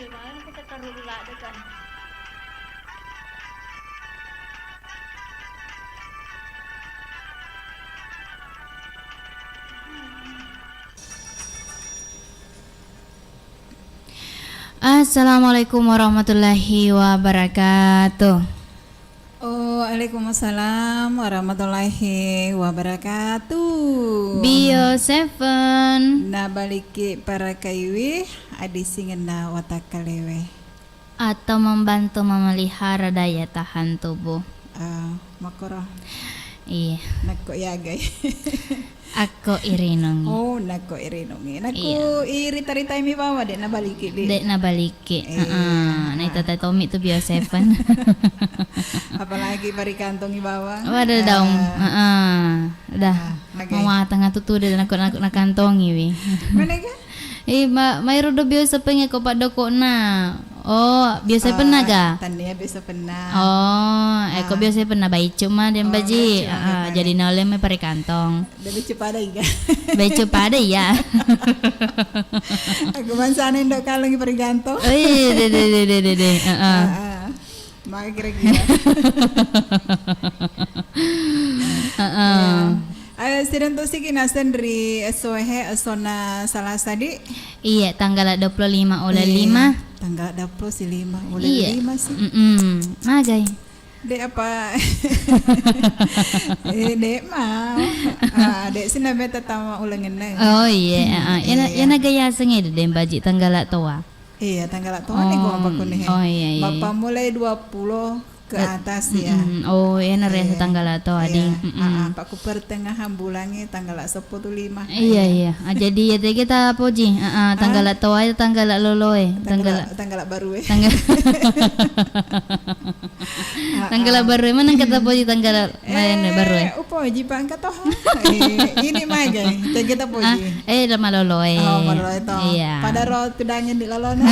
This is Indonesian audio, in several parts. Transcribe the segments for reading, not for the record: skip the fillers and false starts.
makanya kita taruh dulu ada kan. Assalamualaikum warahmatullahi wabarakatuh. Waalaikumsalam warahmatullahi wabarakatuh. Bio 7 Na baliki para kaiwi adi singena watakalewe. atau membantu memelihara daya tahan tubuh. Makoro Iya, nako yagay. aku irinongi. Oh, nako irinongi. Nako Iya. iri tarita mi bawa dek na baliki di. Dek na baliki. Nah itu teh Tommy itu Bio 7. Apalagi pari kantong ibawa. Waduh dong. Udah. Okay. Mama tengah tutu udah nak kantongi wi. Mana ka? May rudo biasa pengen ko pak doko na. Oh, biasa pernah ga? Tania biasa pernah. Oh, ko biasa pernah bayi cuma dan baji. Jadi nolem may pare kantong. Dari cepada iga. Bayi pada ya. Aku mansana indok kalong pari ganto. De. Maka kira-kira. Sidang tu sih kinasan dari sohe sona salah sadi. Iya, tanggal 25 oleh 5. Tanggal 25 oleh Iya. 5 sih. Agay. Dek apa? Dek mau. Dek sih nabe tatama ulangan na. Oh iya, yan nagayasang ito din baji tanggal tua. Iya, tanggal tua nih gua apa kunih. Oh iya. Bapak mulai 20 ke atas ya. Oh, yan na rin sa tanggal tua di. Pak ku pertengahan bulannya tanggal 15. Iya. Jadi ya kita poji. Tanggal tua itu tanggal loloy. Tanggal baru ya. Tanggal baru mana kata poji tanggal baru ya. Upo jipan kata ini mah aja. Kita poji. Lama loloy. Oh, maloloy to. Iya. Pada ro tudangin di lalona.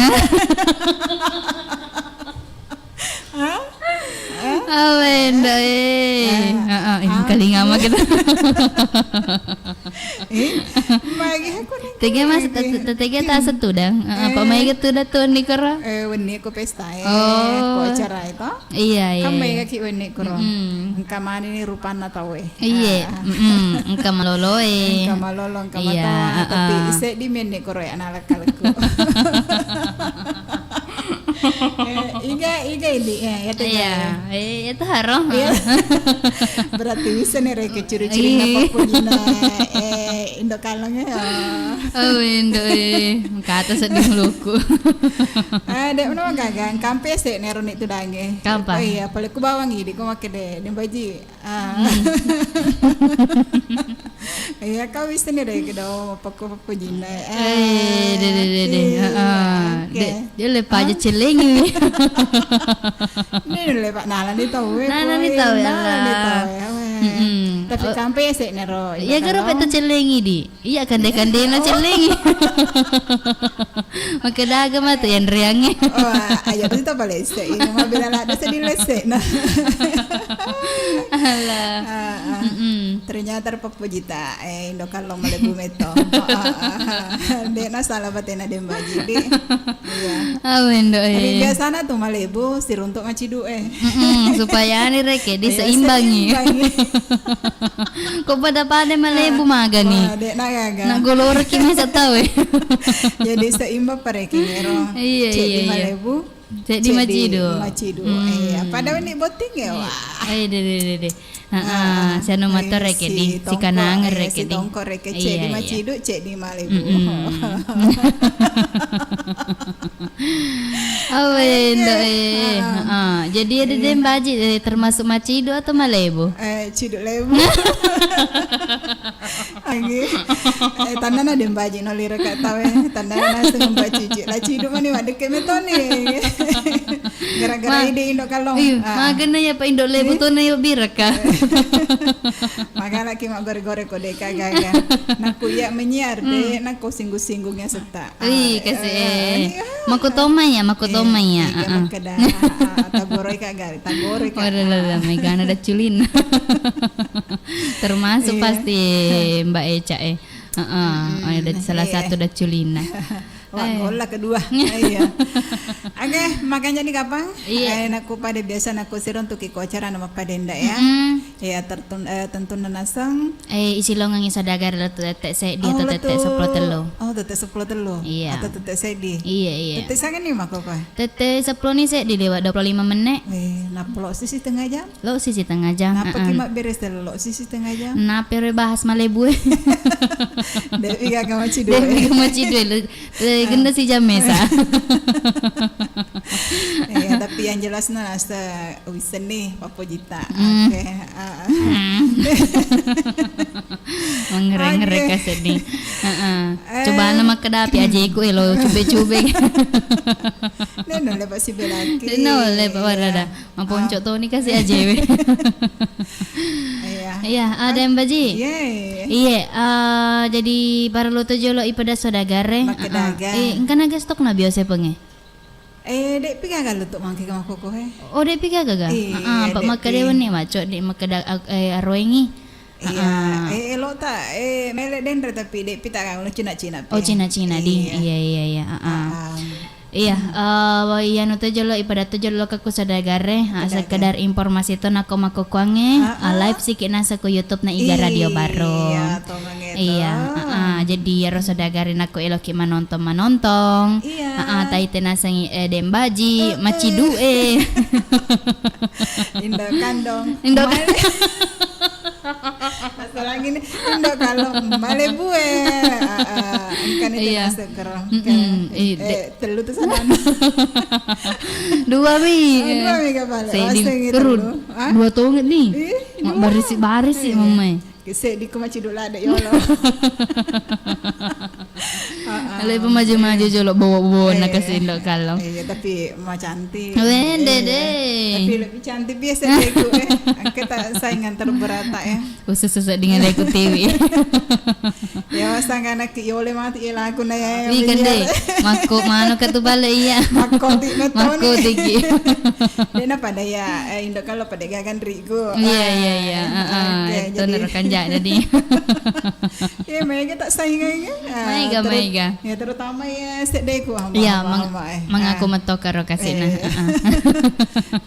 Awenda ini kali ngama kita. Magi aku nih. Tiga mas, tiga tak satu dah. Apa mai gitu dah tuh ni kera? Wani aku pesta Oh. ko acara itu. Iya. Kan mai kaki wani kuro. Engka mani ni rupana tahu Iya. Engka maloloy. Engka malolo engka Iya, mata. Tapi ise di meni kuro ya anak kalku. Iga ini ya itu. Iya. Itu haram. Berarti bisa nih rek ciri-ciri apa punya indok kalongnya. Oh indo kata sedih luku. Dek mana gagang kampe sih neron itu dange. Kampa? Iya, paling ku bawang ini ku make deh di baji. Iya kau bisa nih deh kedo paku jina. Dia lepas aja celengi. Ini lepak nala nih tahu. Nala nih tahu ya. Tapi kampe sih nero. Ya gara itu celengi di. Iya kande na celengi. Maka daga mah tuh yang riangnya. Ayo itu balik sih. Ini mah bila ada sedih lesek nah. Alah. Ternyata papujita indok kalong malebu meto. Dek na salah batena dem baji di. Iya. Awendo Biasana tuh malebu sir untuk ngacidu supaya ani reke diseimbangi. Kok pada malebu maga nih. Dek na gaga. Nak golor kimi sa tahu. Jadi seimbang pareki nero. Iya. Cek malebu. Cek di macidu. Iya. Pada ini boting ya wah. De. Saya no motor reke di si kanang reke di. Si tongko reke cek di macidu, cek di malebu. Awendo jadi ada dem baji termasuk macidu atau malebu? Ciduk lebu. Lagi. Tanda na dem baji no lira ka tawe. Tanda na sa ngomba cici. La ciduk mani wa deke metone. Gara-gara ide indok kalong. Magana ya pa indok lebu to na yo biraka. Maka laki mak gore-gore ko deka gaga. Naku ya menyiar de naku singgung-singgungnya serta. Kasih makutoma ya. Kada tagoroy ka gari, tagoroy ka. Waduh, megana ada culin. Termasuk pasti Mbak Eca ada salah satu ada culina. Wah, gola kedua. Iya. Oke, makanya nih kapan? Iya. Naku pada biasa naku sirong untuk iko acara nama padenda ya. Ya tentu nanasang. Isi longang isa dagar lo tetek se dia atau tetek sepuluh telo. Oh, tetek 10 telo. Iya. Atau tetek sedi. Iya. Tetek sangat nih mako kok. Tetek 10 nih se di lewat 25 menit. Napolo sisi tengah jam. Lo sisi tengah jam. Napa kimak beres telo lo sisi tengah jam. Nah, pero bahas Malibu. Dewi gak maci dua. Dewi maci dua. Genda si jam mesa. Tapi yang jelas nasa wisen nih Papo Jita. Oke. Ngere-ngere kasih nih. Coba nama kedapi aja iku lo cube-cube. Neno lepas si belaki. No lepas warada. Mamponcok tuh nih kasih aja. Iya, ada yang baji. Iya, jadi para lo tuh jolo ipada sodagare. Makedaga. Engkan agak stok na biasa penge. Dek piga galu tuh mangki kama koko he. Oh, dek piga gaga. Pak makadewan nih maco dek makada arwengi. Iya, lo tak melek dendre tapi dek pita kan lo Cina-Cina. Oh, Cina-Cina di. Iya. Iya, iya nuto jolo ipada tu jolo kaku sadagare, sekedar informasi to nako makukuange, live sikit nasa ku YouTube na Iga Radio Baro. Iya, jadi ya sadagare nako eloki manontong. Iya. Taite nasa dembaji, maci due. Indo kandong. Masalah gini, Indo kalong Malebue. Kan itu nasa kerong. Telu tuh sana. Dua mi kepala. Kerun. Dua tonget nih. Baris sih mamai. Kese di kumaci dulu ada yolo. Alai pemaju-maju jolo bawa-bawa nak kasih indok kalong. Iya tapi mah cantik. Dede. Tapi lebih cantik biasa deku Kita saingan terberata ya. Khusus dengan deku TV. Ya wasang anak yole mati ila aku na ya. Ikan deh. Mako mano katu bala iya. Mako tiki. Dena pada ya indok kalau pada gagan rigo. Iya. Itu nerekan jadi. Ya mereka tak saingan. Maiga. Ya terutama ya sedeku hamba. Iya, mengaku metok karo kasina.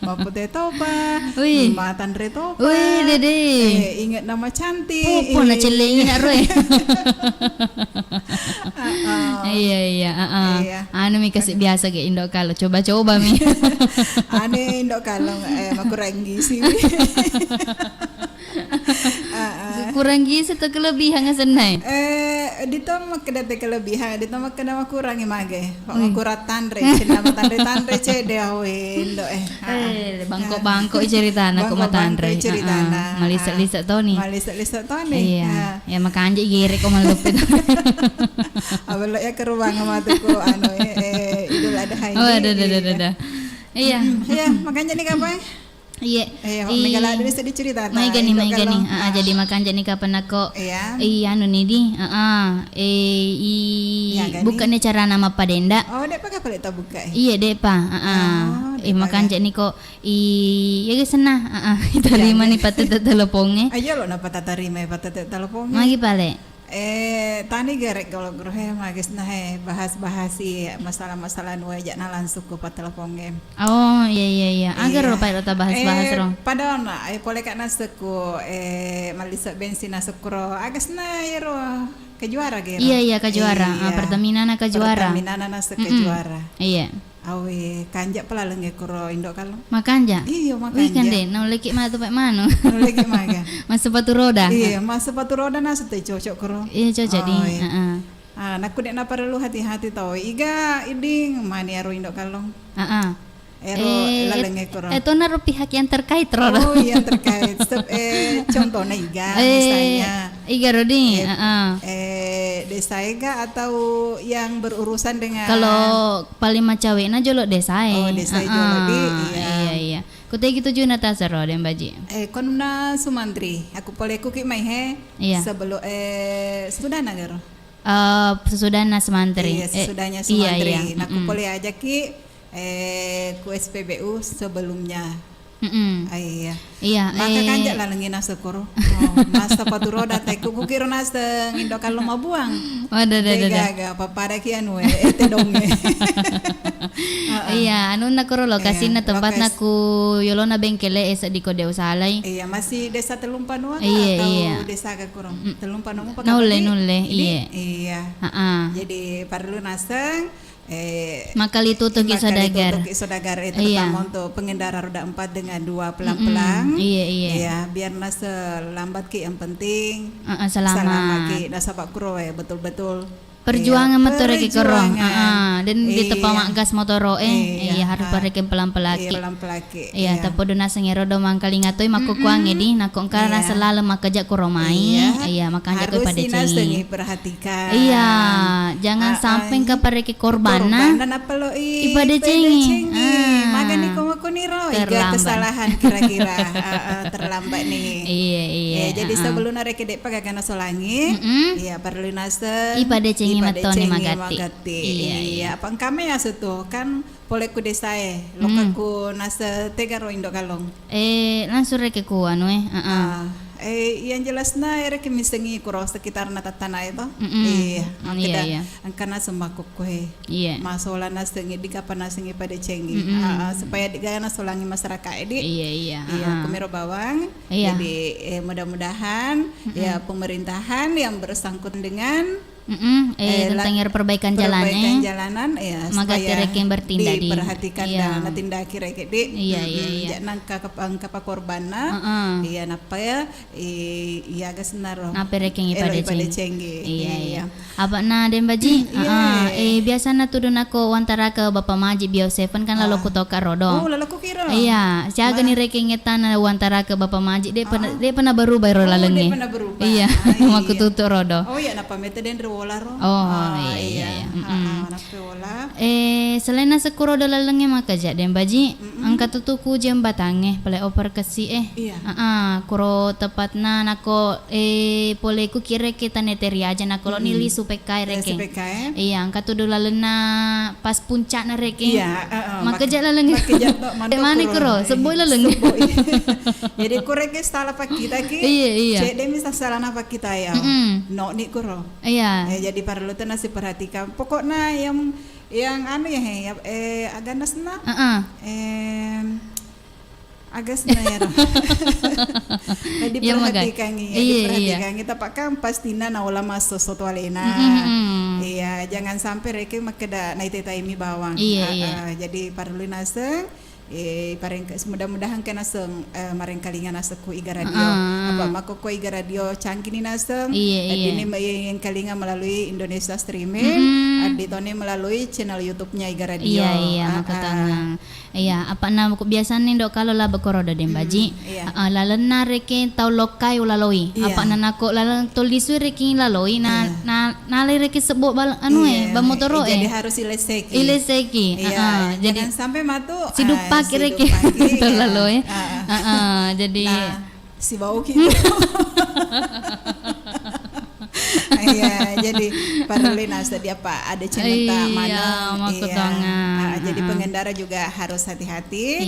Mapute topa. Matan re topa. Wih, dede. Ingat nama cantik. Pupu na celengin roy. Iya. Anu mi kasih biasa ke indok kalau coba mi. Ane indok kalau kurang gizi. Kurang gizi atau kelebihan senai? Dito makadate kelebihan, dito makada makurangi mage. Pak makurat tanre, cina tanre cede indo bangkok cerita anak kok tanre. Malisa-lisa Tony. Iya. Ya makan aja giri kok malupit. Abelo ya ke ruang matuku idul ada hai. Oh, ada. Iya. Iya, makanya nih kapan? Iya. Megala ada sedih cerita. Mai gani. Jadi makan jadi kapan aku? Iya, anu nih di. Bukannya cara nama padenda. Oh, dek pakai paling tak buka. Iya, dek pa. Makan jadi kok. Ya guys senah. Terima nih patut teleponnya. Ayo lo napa terima patut teleponnya. Magi pale. Tani garek kalau gruhe magis nah bahas-bahas masalah-masalah nuajak na langsung ku pa teleponnya. Oh iya. Agar lo pa lo bahas-bahas ro. Padahal na pole ka naseku malisa bensin nasukro agas na ro kejuara gero. Iya kejuara. Pertamina na kejuara. Pertamina na kejuara. Iya. Awe kanjak pelaleng kuro indok kalau. Makanja. Iya makanja. Wih kan deh, nau leki mah tuh pak mano. Leki maga. Mas sepatu roda. Iya, mas sepatu roda nasa teh cocok kuro. Iya cocok di. Naku dek na perlu hati-hati tau. Iga iding mani aro indok kalau. Laleng kuro. Itu naruh pihak yang terkait roda. Oh iya terkait. Contohnya Iga misalnya. Iga Rodi. Desa Iga atau yang berurusan dengan. Kalau paling macawena jolo desa. Oh desa jolo di. Iya. Kutai gitu juga nata sero dan baji. Konumna Sumantri. Aku boleh kuki mai he. Iya. Sebelum sudah nagaro. Sesudahnya Sumantri. Iya, sesudahnya Sumantri. Iya. Aku boleh ajaki ku SPBU sebelumnya Iya. Iya, Maka kanjak lah lengi nasa kuro. Mas sepatu roda teku kukiro nasa indo kalau mau buang. Gaga papada kian we ete donge. Iya, anu na kuro lo kasi na tempat na ku yolo na bengkele esa di kode usalay. Iya, masih desa Telumpanua Iya. atau desa ke kurang. Telumpanua pakai Nule, iya. Iya. Jadi perlu naseng Makalitutok isodagar. Isodagar itu terutama untuk pengendara roda 4 dengan 2 pelan-pelan. Iya. Ya, biar nasa lambat ki yang penting. Selamat ki nasa pak kuro betul-betul. Perjuangan motor ke korong. Dan di tepa gas motoro iya harus parekin pelan-pelaki. Iya, tapi dona sengero do mangkalingatoy makukuang di nakong karena selalu makajak kuromai. Iya, makanya ko pada cengi. Perhatikan. Iya, jangan sampai ke pareki korban apa lo ipada cengi. Makanya ko niro iga kesalahan kira-kira terlambat nih. Iya. Jadi sebelum nareke dek pagagana solangi, iya perlu nase ipada cengi matoni magati. Iya. Apa kami ya setu kan poleku desae lokaku nase tegaro indo kalong. Langsung reke ku anu yang jelas na reke misengi kuro sekitar natatana itu. Iya. Angkana semaku kue. Iya. Masola na sengi di kapan na sengi pada cengi. Supaya digana solangi masyarakat ini. Iya. Kumiro bawang. Iya. Jadi mudah-mudahan ya pemerintahan yang bersangkut dengan tentang perbaikan jalanan maka yang bertindak diperhatikan dan tindak kira iya nangka kapa korbanna napa ya gas naro napa reking ipada cenggi iya apa na den baji biasa na tudun ako wantara ke Bapak Maji Bioseven kan lalu ku toka rodo lalu ku kira iya siaga ni reking etan wantara ke Bapak Maji dia pernah berubah ro lalenge iya maku tutu rodo napa mete den Wolaro. Iya. Selain nasa kuro dalalangnya maka den baji angka tutuku jembatange pale oper kesi kuro tepatna nako pole ku kire kita neteri aja nako lo nili supekai reke. Iya angka tu dalalena pas puncak na reke. Maka jalalangnya. Mana kuro seboy lalangnya. Jadi kureke salah pak kita ki. Iya. Cek demi salah napa kita ya. No ni kuro. Iya. Jadi perlu nasi perhatikan pokoknya yang anu ya agak nasna agak senaya diperhatikan diperhatikan kita pakai pastina na olah masuk soto alena iya jangan sampai reke makeda naite taimi bawang jadi perlu naseng pareng mudah-mudahan kena seng mareng kalingan naseku iga radio apa makoko iga radio canggih ni naseng ini yang kalingan melalui Indonesia streaming aditone melalui channel YouTube-nya iga radio makotang apa na biasa nih dok kalau lah bekoroda den baji lalan na reke tau lokai ulaloi apa na nako lalan tulisu reke laloi na reke sebut bamotoro jadi harus ileseki jadi sampai matu sidupa kira-kira lalu jadi si bau gitu jadi perlu nasa dia apa ada cerita mana jadi pengendara juga harus hati-hati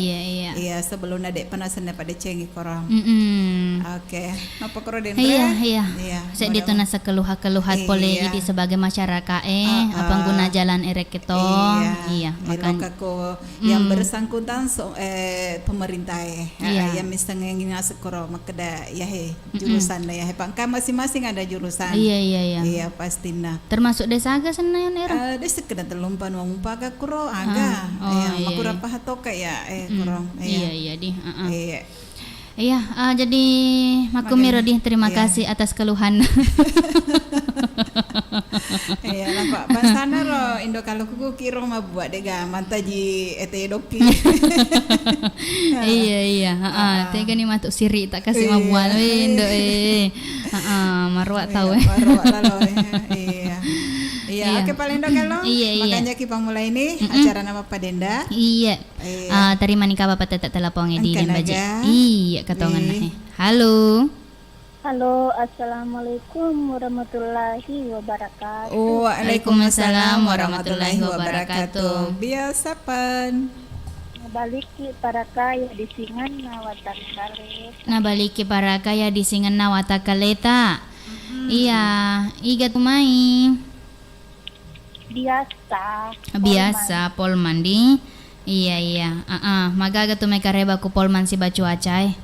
iya sebelum nadek penasan pada cengi korang oke apa koro den iya saya itu nasa keluhat pole di sebagai masyarakat apa guna jalan erek itu makanya yang bersangkutan pemerintah yang misalnya ngasih koro makada jurusan ya pangka masing-masing ada jurusan iya pastinya termasuk desa aga senayan era desa kena telumpan wong paga kuro aga makura pahatoka ya kuro iya jadi makumiro di terima kasih atas keluhan iya lah pak pasana ro indo kalau kuku kiro mah buat dega mantaji ete doki iya tega ni matuk siri tak kasih mabuan indo marwak tahu marwak lalo iya oke paling dok kalau makanya kita mulai ini acara nama Pak Denda terima nih kabar Pak Tetek telepon di dan baji iya katongan halo. Halo, assalamualaikum warahmatullahi wabarakatuh. Waalaikumsalam warahmatullahi wabarakatuh. Biasa pan. Nabaliki para kaya di singan na watan kalit. Nabaliki para kaya di singan na watakaleta. Iya, iga tumai. Biasa polman di. Iya. Magaga tumai kareba ku polman si bacu acai.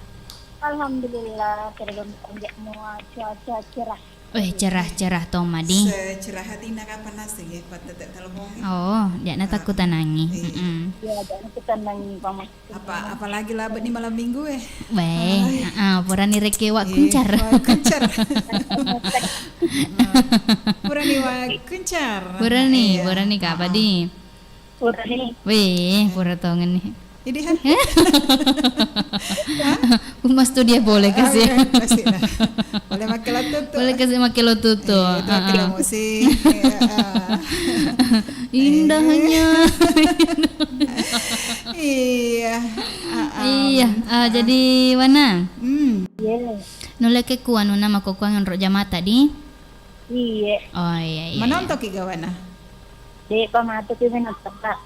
Alhamdulillah tergolong panjang mua cuaca cerah. Cerah Tomadi. Secerah hati nak kapan nasi ya, pat tetek telepon. Oh, dia na takutan nangi. Ya, jangan kita nangi pamas. Apalagi labet di malam minggu Pura ni reke wak kuncar. Kuncar. Pura ni wak kuncar. Pura ni ka apa di? Pura ni. Pura tongen ni. Ini kan? Kumas tu dia boleh kasih. Kasih lah. Boleh makan lotutu. Boleh kasih makan lotutu. Itu kita musik. Indahnya. Iya. Jadi Wana. Nolak ke kuan nama kokuangan rok jamata di. Iya. Oh iya. Menonton ki gawana. Di pamatu pi menonton tak.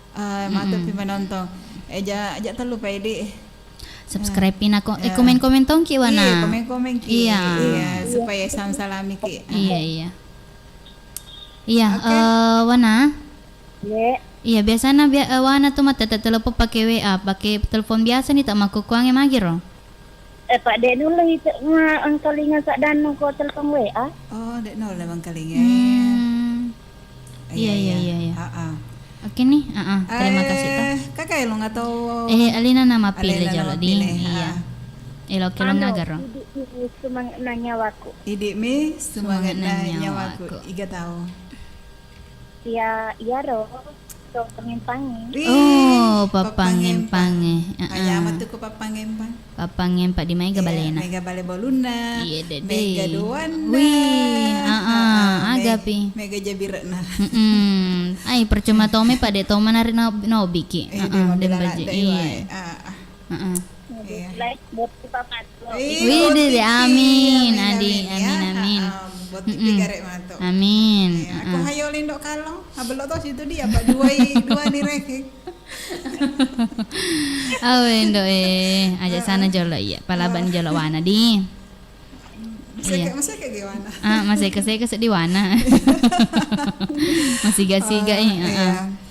Matu pi menonton. Aja terlalu pede. Subscribe-in aku. Komen-komen tong ki Wana. Iya, komen-komen ki. Iya. Supaya salami ki. Iya. Wana. Iya, biasanya Wana tuh mata telepon pakai WA, pakai telepon biasa nih tak makukuang magiro. Pak dek dulu itu angkalinga sak danu ko telepon WA. Oh, dek nol bang kalinga. Iya. Oke nih, terima kasih toh. Kakak lo nggak tahu. Alina nama pilih jalo di. Iya. Elo kelo ngagaro. Semangat nanya waku. Idik mi semangat nanya waku. Iga tahu. Iya ro. So pengimpangi. Oh, papangimpangi. Ayamat tuh ko papangimpan. Papangimpa di Mega Balena. Mega Bale Boluna. Iya dede. Mega Duan. Agapi. Mega Jabirna. Ay percuma tome pada tome nari no biki. Dem baje. Iya. Like buat papat. Wih, amin. Adi, amin. Buat tigarek mato. Amin. Aku hayolin dok kalong. Abelo to situ dia Pak dua ni rek. Awen do aja sana jolo iya. Palaban jolo Wana di. Masih kayak gimana? Masih kesek di Wana. Masih gasiga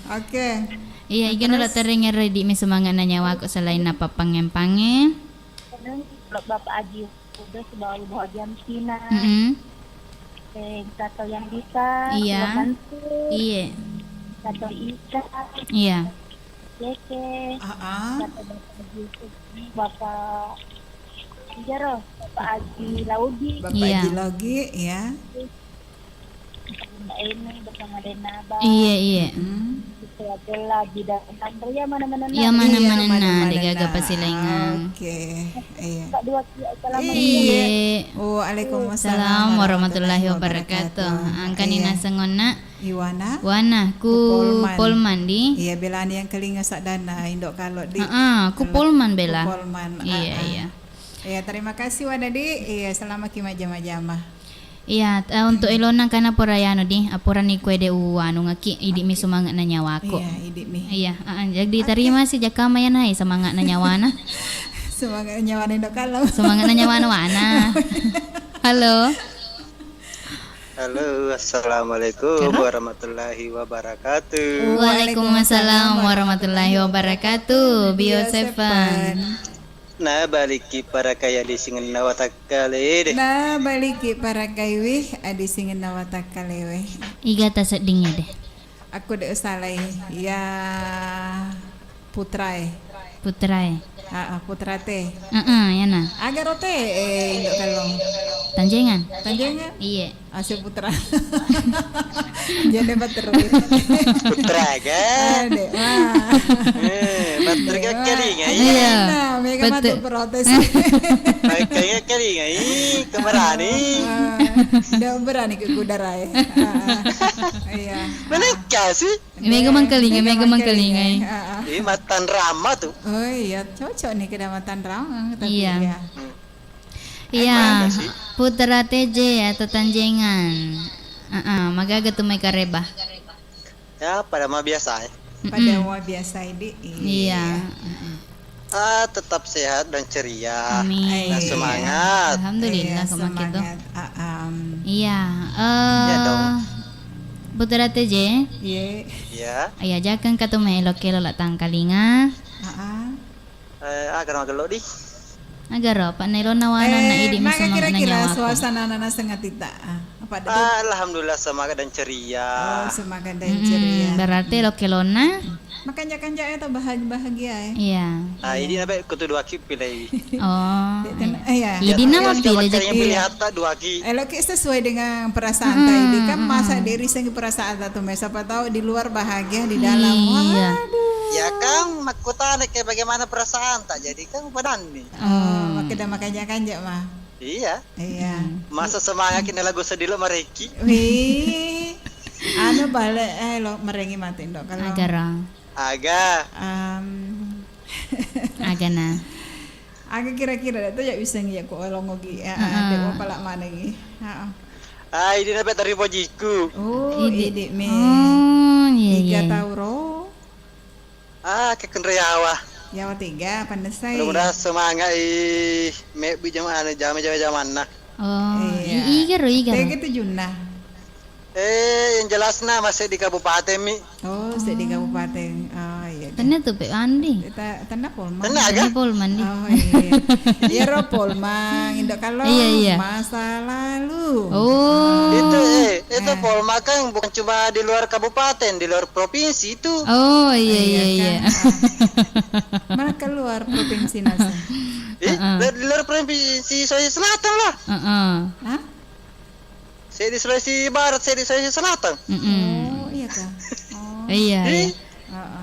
Oke. Iya, ikan udah teringin ready mi semangat nanya waku selain apa pangen-pangen. Bapak Aji udah sebagai bawa jam Cina. Tato yang bisa. Iya. Tato Ika. Iya. Keke. Tato Bapak Jaro. Bapak Aji Laudi. Bapak Aji Laudi, ya. Mbak Eni bersama Denaba. Iya. Itu lagi dan ya mana-mana. Ya mana-mana degaga pasilengan. Oke. Iya. Kak dua Iya. Waalaikumsalam warahmatullahi wabarakatuh. Angkanina sengona Wana ku polman di. Iya belan yang kelinga sak dana indok kalau di. Ku polman bela. Polman. Iya. Iya, terima kasih Wana di. Iya, selamat kimajama-jama. Iya, untuk ilona kana porayano di apuran ni kue de anu ngaki idi mi semangat na nyawa ko. Iya, idi mi. Iya, jadi terima sih jaka mayan hai semangat na nyawana. Semangat na nyawana ndok kalau. Semangat na nyawana Wana. Halo. Halo, assalamualaikum warahmatullahi wabarakatuh. Waalaikumsalam warahmatullahi wabarakatuh. Biosepan. Nah baliki para kaya di singen nawatakale. Nah baliki para kaiwi adi singen nawatakale. Iga ta sedingnya deh. Aku de salai ya putrae. Putra teh. Ya nah. Agar rote indok kalong. Tanjengan. Iya. Asyik putra. Jadi baterai. Putra kan? Ade. Baterai kali ngai. Iya. Mega matu protes. Kayaknya kali ngai kemarani. Ndak berani ke kudarai. Iya. Mana kasih? Mega mangkelingai. Matan Rama tuh. Oh iya, cocok nih kedamatan Rama. Iya. Iya, putra TJ atau Tanjengan. Magaga tuh mereka reba. Ya, pada mah biasa. pada wah biasa ini. Iya. Tetap sehat dan ceria. Amin. Dan semangat. Alhamdulillah kok gitu. Semangat. Iya. Ya dong. Putra teje. Iya. Ya. Ayah jakan katu melok kelo lah tangkalinga. Agar magelo di. Agar apa nelo nawanan na idi maka masama kira-kira nanya suasana nana setengah tita. Apa ada? Alhamdulillah semangat dan ceria. Oh, semangat dan ceria. Berarti lo kelona. Makanya itu bahagia ya. Iya. Ini nabe kutu dua ki pilih. Oh. Iya. Idi nama pilih yang pilih hatta dua ki. Lo sesuai dengan perasaan tadi kan masa diri sendiri perasaan tuh siapa tahu di luar bahagia di dalam. Iya. Ya kan makutan kayak bagaimana perasaan tak jadi kan badan nih. Makanya mah. Iya. Iya. Masa semangat kini lagu sedih lo mereki. Wih. Balik lo merengi mati dok kalau. Agak. Agana. Agak kira-kira itu ya bisa ngiyak ko longogi ya. Dewa palak mana ngi. Ini dapat dari pojiku. Oh, ini me. Iya. 3 tauro. Keken reawa. Yawa 3 pandesai. Mudah semangat me bi zaman nah. Oh, iya. Kayak gitu Junah. Yang jelas masih di kabupaten mi. Oh, di kabupaten. Oh iya. Tanda tuh Pe Andi. Tanda Polman. Tanda Polman di. Oh iya. Iya ro Polman. Indok kalau masa lalu. Oh. Itu Polman kan bukan cuma di luar kabupaten, di luar provinsi itu. Oh iya. Mana keluar provinsi nasa? Di luar provinsi Sulawesi Selatan lah. Hah? Saya di Sulawesi Barat, saya di Sulawesi Selatan. Oh iya kah? Oh. Iya.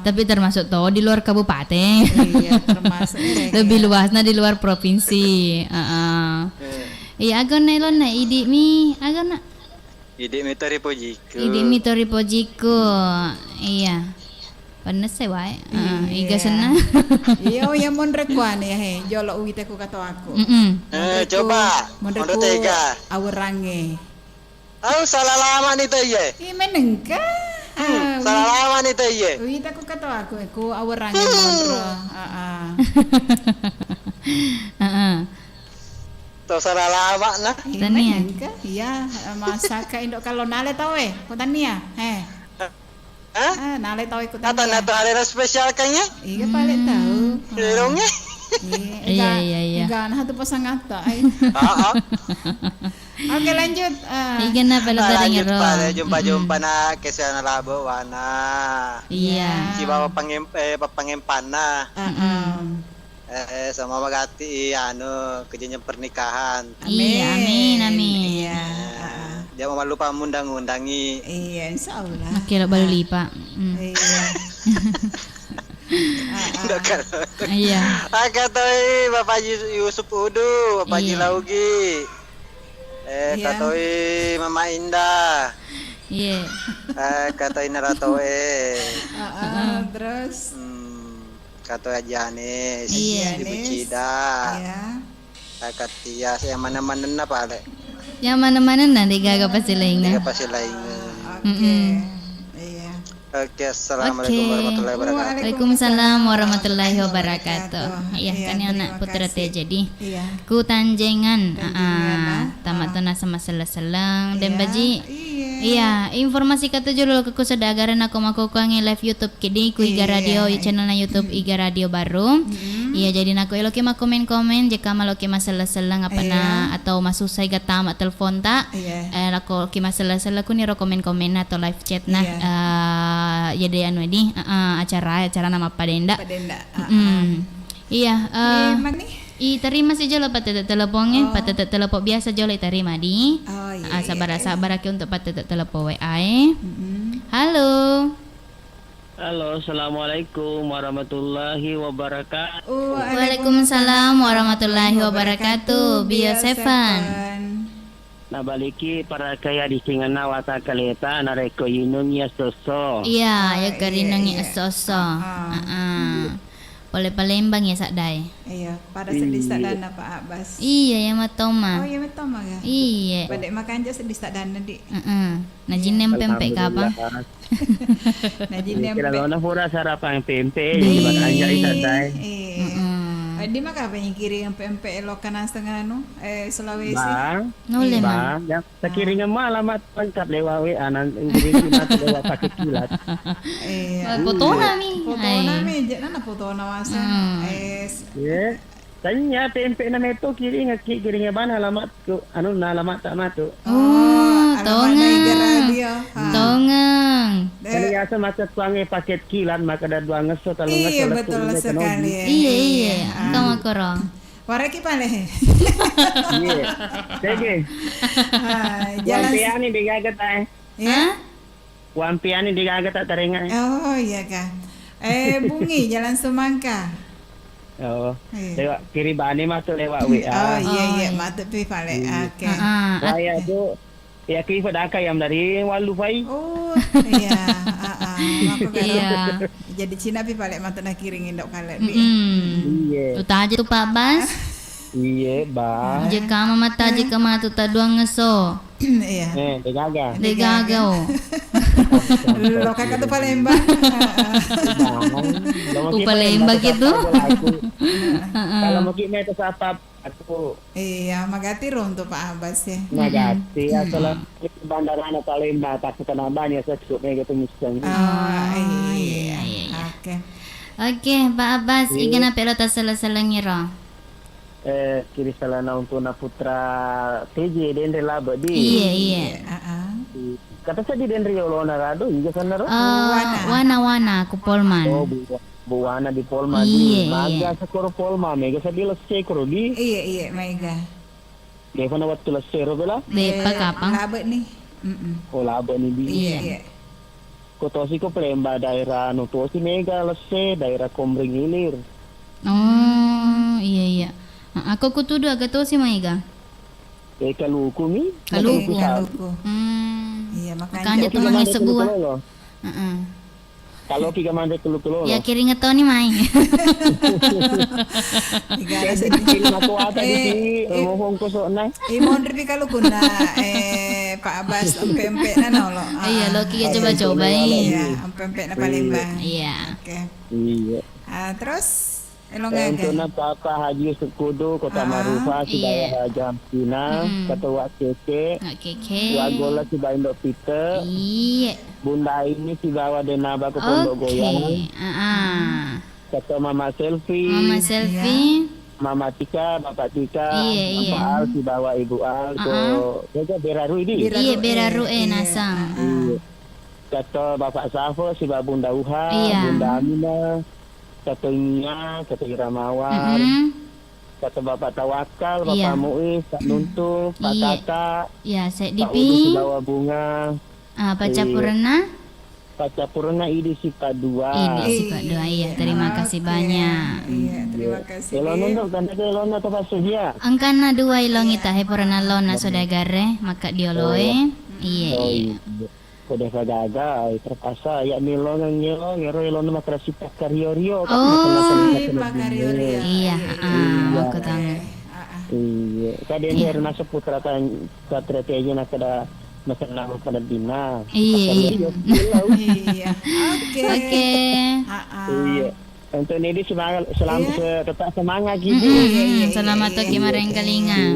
Tapi termasuk toh di luar kabupaten. Iya termasuk. Lebih luasnya di luar provinsi. Iya agak nelon na idi mi agak na. Idi mi tori pojiku. Idi mi tori pojiku. Iya. Panas saya wae. Iga sana. Iya yang mon rekuan ya he. Jolo uite ku kato aku. Coba. Mon tega. Awurange. Salah lama nih teh ye. Menengka. Salah lama nih teh ye. Wih, aku kata aku awarannya mondro. Tuh salah lama nah. Tania. Iya, masaka indok kalau nale tahu kau Tania. Nale tahu ikut Tania. Atau hari spesial kayaknya? Iya paling tahu. Derongnya. Iya. Enggak, nah tuh pasang ngata. Oke lanjut. Ikan apa lo tadi ngero? Jumpa na kesana labo wana. Iya. Si bawa pangempana. Sama magati kerjanya pernikahan. Iya, amin. Iya. Dia mau lupa mundang-undangi. Iya, insyaallah. Kira baru lipa. Iya. Iya. Katoi Bapak Yusuf Udu, Bapak Jilaugi. Katoi Mama Indah. Iya. Katoi Naratoe. Terus katoi Ajanes. Iya. Ibu Cida. Iya. Katia yang mana-mana apa le? Yang mana-mana nanti gak pasti lain. Pasti lain. Oke. Oke, assalamualaikum warahmatullahi wabarakatuh. Waalaikumsalam warahmatullahi wabarakatuh. Iya, kan anak putra teh jadi. Ku tanjengan, tamat tuna sama selesai dan baji. Iya, informasi kata judul ke kusadagaran aku kuangi live YouTube kini ku Iga Radio channelnya YouTube Iga Radio baru. Iya, jadi aku eloki mah komen-komen jika maloki masalah apa na atau masuk saya gak tamat telepon tak. Aku ki masalah ku niro komen-komen atau live chat nah. Jadi anu ini acara nama Padenda. Iya. Terima sih jolo patete teleponnya, patete telepon biasa jolo terima di. Sabar aki untuk patete telepon WA. Halo. Halo, assalamualaikum warahmatullahi wabarakatuh. Waalaikumsalam warahmatullahi wabarakatuh. Bio Sevan. Nah baliki para kaya di singana wata kaleta nareko yunung ya soso. Iya, ya karinang ya soso. Boleh Palembang ya Sakdai. Iya, pada sedih dana Pak Abbas. Iya ya Matoma. Oh iya betul mah ya. Iya. Pada makan aja sedih dana di. Nah jinem pempek apa? Nah jinem Kira pempek. lona pura sarapan pempek jadi makan anjay sadai. Di maka apa yang kiri yang pempek lokan setengah Sulawesi. Bang. Noleh Bang, yang sekiringan mah alamat lengkap lewat WA nanti kita lewat pakai kilat. Iya. Fotona mi. Fotona mi, jangan fotona masa. Ya. Tanya tempe na meto kiringnya ban alamat ku na alamat tak matu. Tongang. Kali asa masa tuange paket kilat maka ada dua ngeso kalau ngeso. Iya betul sekali. Iya. Kamu korong. Waraki pale. Iya. Tege. Jalan Wampiani digagat ay. ya. Wampiani digagat tak teringat. Oh iya kah. Bungi Jalan Semangka. Oh. Iya. Lewat kiri bani masuk lewat WA. Oh iya matut pi pale. Oke. Saya tu ya kiri pada yang dari Walu Fai. Oh iya. Maka Iya. Jadi Cina pi pale matut nak kiringin dok kale. Iya. Tu aja tu Pak Bas. Iya, bang. Jika mata jika mata ta dua ngeso. Iya. Degaga. Degagao. Lo kakak tu Palembang. Palembang itu. Kalau mungkin mereka apa aku Iya, magati ron tu Pak Abbas ya. nagati asal bandara na Palembang tak kena banyak sesuatu mereka tu misal. Oh iya. Oke. Oke, Pak Abbas, igana pelota salah-salah ngira. Kiri salana untuk na putra TJ dendre laba di. Iya. Kata saya di dendre yolona rado juga sana ro. Wana ku Polman. Oh, buana di Polma Iya, di maga sekor Polma mega sa bila sekor di. Iya, Mega. Dia na waktu lesero bela. Bepa kapang. Labet nih. Oh laba ni di. Iya. Kotosi ko Palembang daerah Nutosi mega lese daerah Komring Hilir. Oh, iya. Aku kutudu agak tahu sih Maiga. Kaluku mi. Kaluku. Iya, Makanya tu mangi sebuah. Kalau kita mandek kelukulo. Ya kiri ngetau nih Mai. Igala Jadi film aku ada di ngomong ko so na. Imon ri kalau kuna Pak Abbas empempe na nolo. Iya, lo kita coba-coba Iya, empempe na Palembang. Iya. Oke. Iya. Terus Untuk elongaga. na Papa Haji Sekudu Kota Marufa si daerah Jampina Ketua Keke Oke. Wagola si Baindo Peter Iya. Bunda ini si Bawa Denaba ke Pondok Goyang Ketua Mama Selfie Mama selfie. Mama Tika, Bapak Tika, Iya. Bapak Al, si Bawa Ibu Al, Jaga Beraru ini. Iya beraru nasang. Iya. Kata Bapak Safo, si Bapak Bunda Uha, Iya. Bunda Aminah, kata Nia, kata Iramawar, kata Bapak Tawakal, Bapak Iya. Muiz, Pak Nuntu, Pak Iya. Kakak, Ya, saya Pak Udu, si dipi. Bawa Bunga, Baca Purna. Pak Capurna Idi si Pak Dua. Ini sih Pak Doa ya. Terima kasih banyak. Iya, terima kasih. Kalau nuntuk, kan ada Elona atau Pak Sujia? Angkana dua ilong ita he purna lona sodagare maka dioloe. Iya. Kode kagaga terpaksa ya nilo yang nilo ngero elon makrasi Rio Iya, aku tahu. iya kadang dia nasa putra tan satria aja nak ada masa nama pada dina Iya. Iya. Oke. iya untuk ini semangat tetap semangat gitu Selamat pagi mareng kalinga.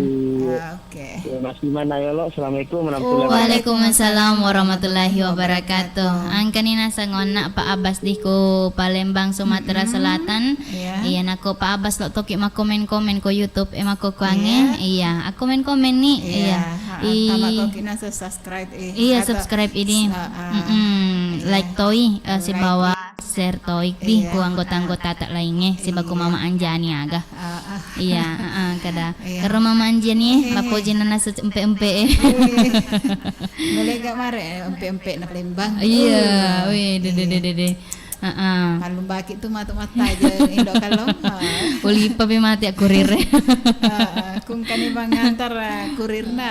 Oke. Mas Iman Ayolo, assalamualaikum warahmatullahi wabarakatuh. Waalaikumsalam warahmatullahi wabarakatuh. Angkanina sa ngona Pak Abbas di ko Palembang Sumatera Selatan. Iya nako Pak Abbas lo toki makomen-komen ko YouTube mako kuange. Iya, aku komen-komen nih. Iya. Tama toki na sa subscribe Iya, subscribe ini. Like toy si bawa share toy di ku anggota-anggota tak lainnya si baku Mama Anjani aga. Iya, kada. Karo Mama Anjani lapo jinana sa empe-empe. Boleh gak mare empe-empe na Palembang. Iya, weh de. Kalau baki tu mata-mata aja indo kalau. Uli pa be mati kurir. Kung kani mangantar kurirna.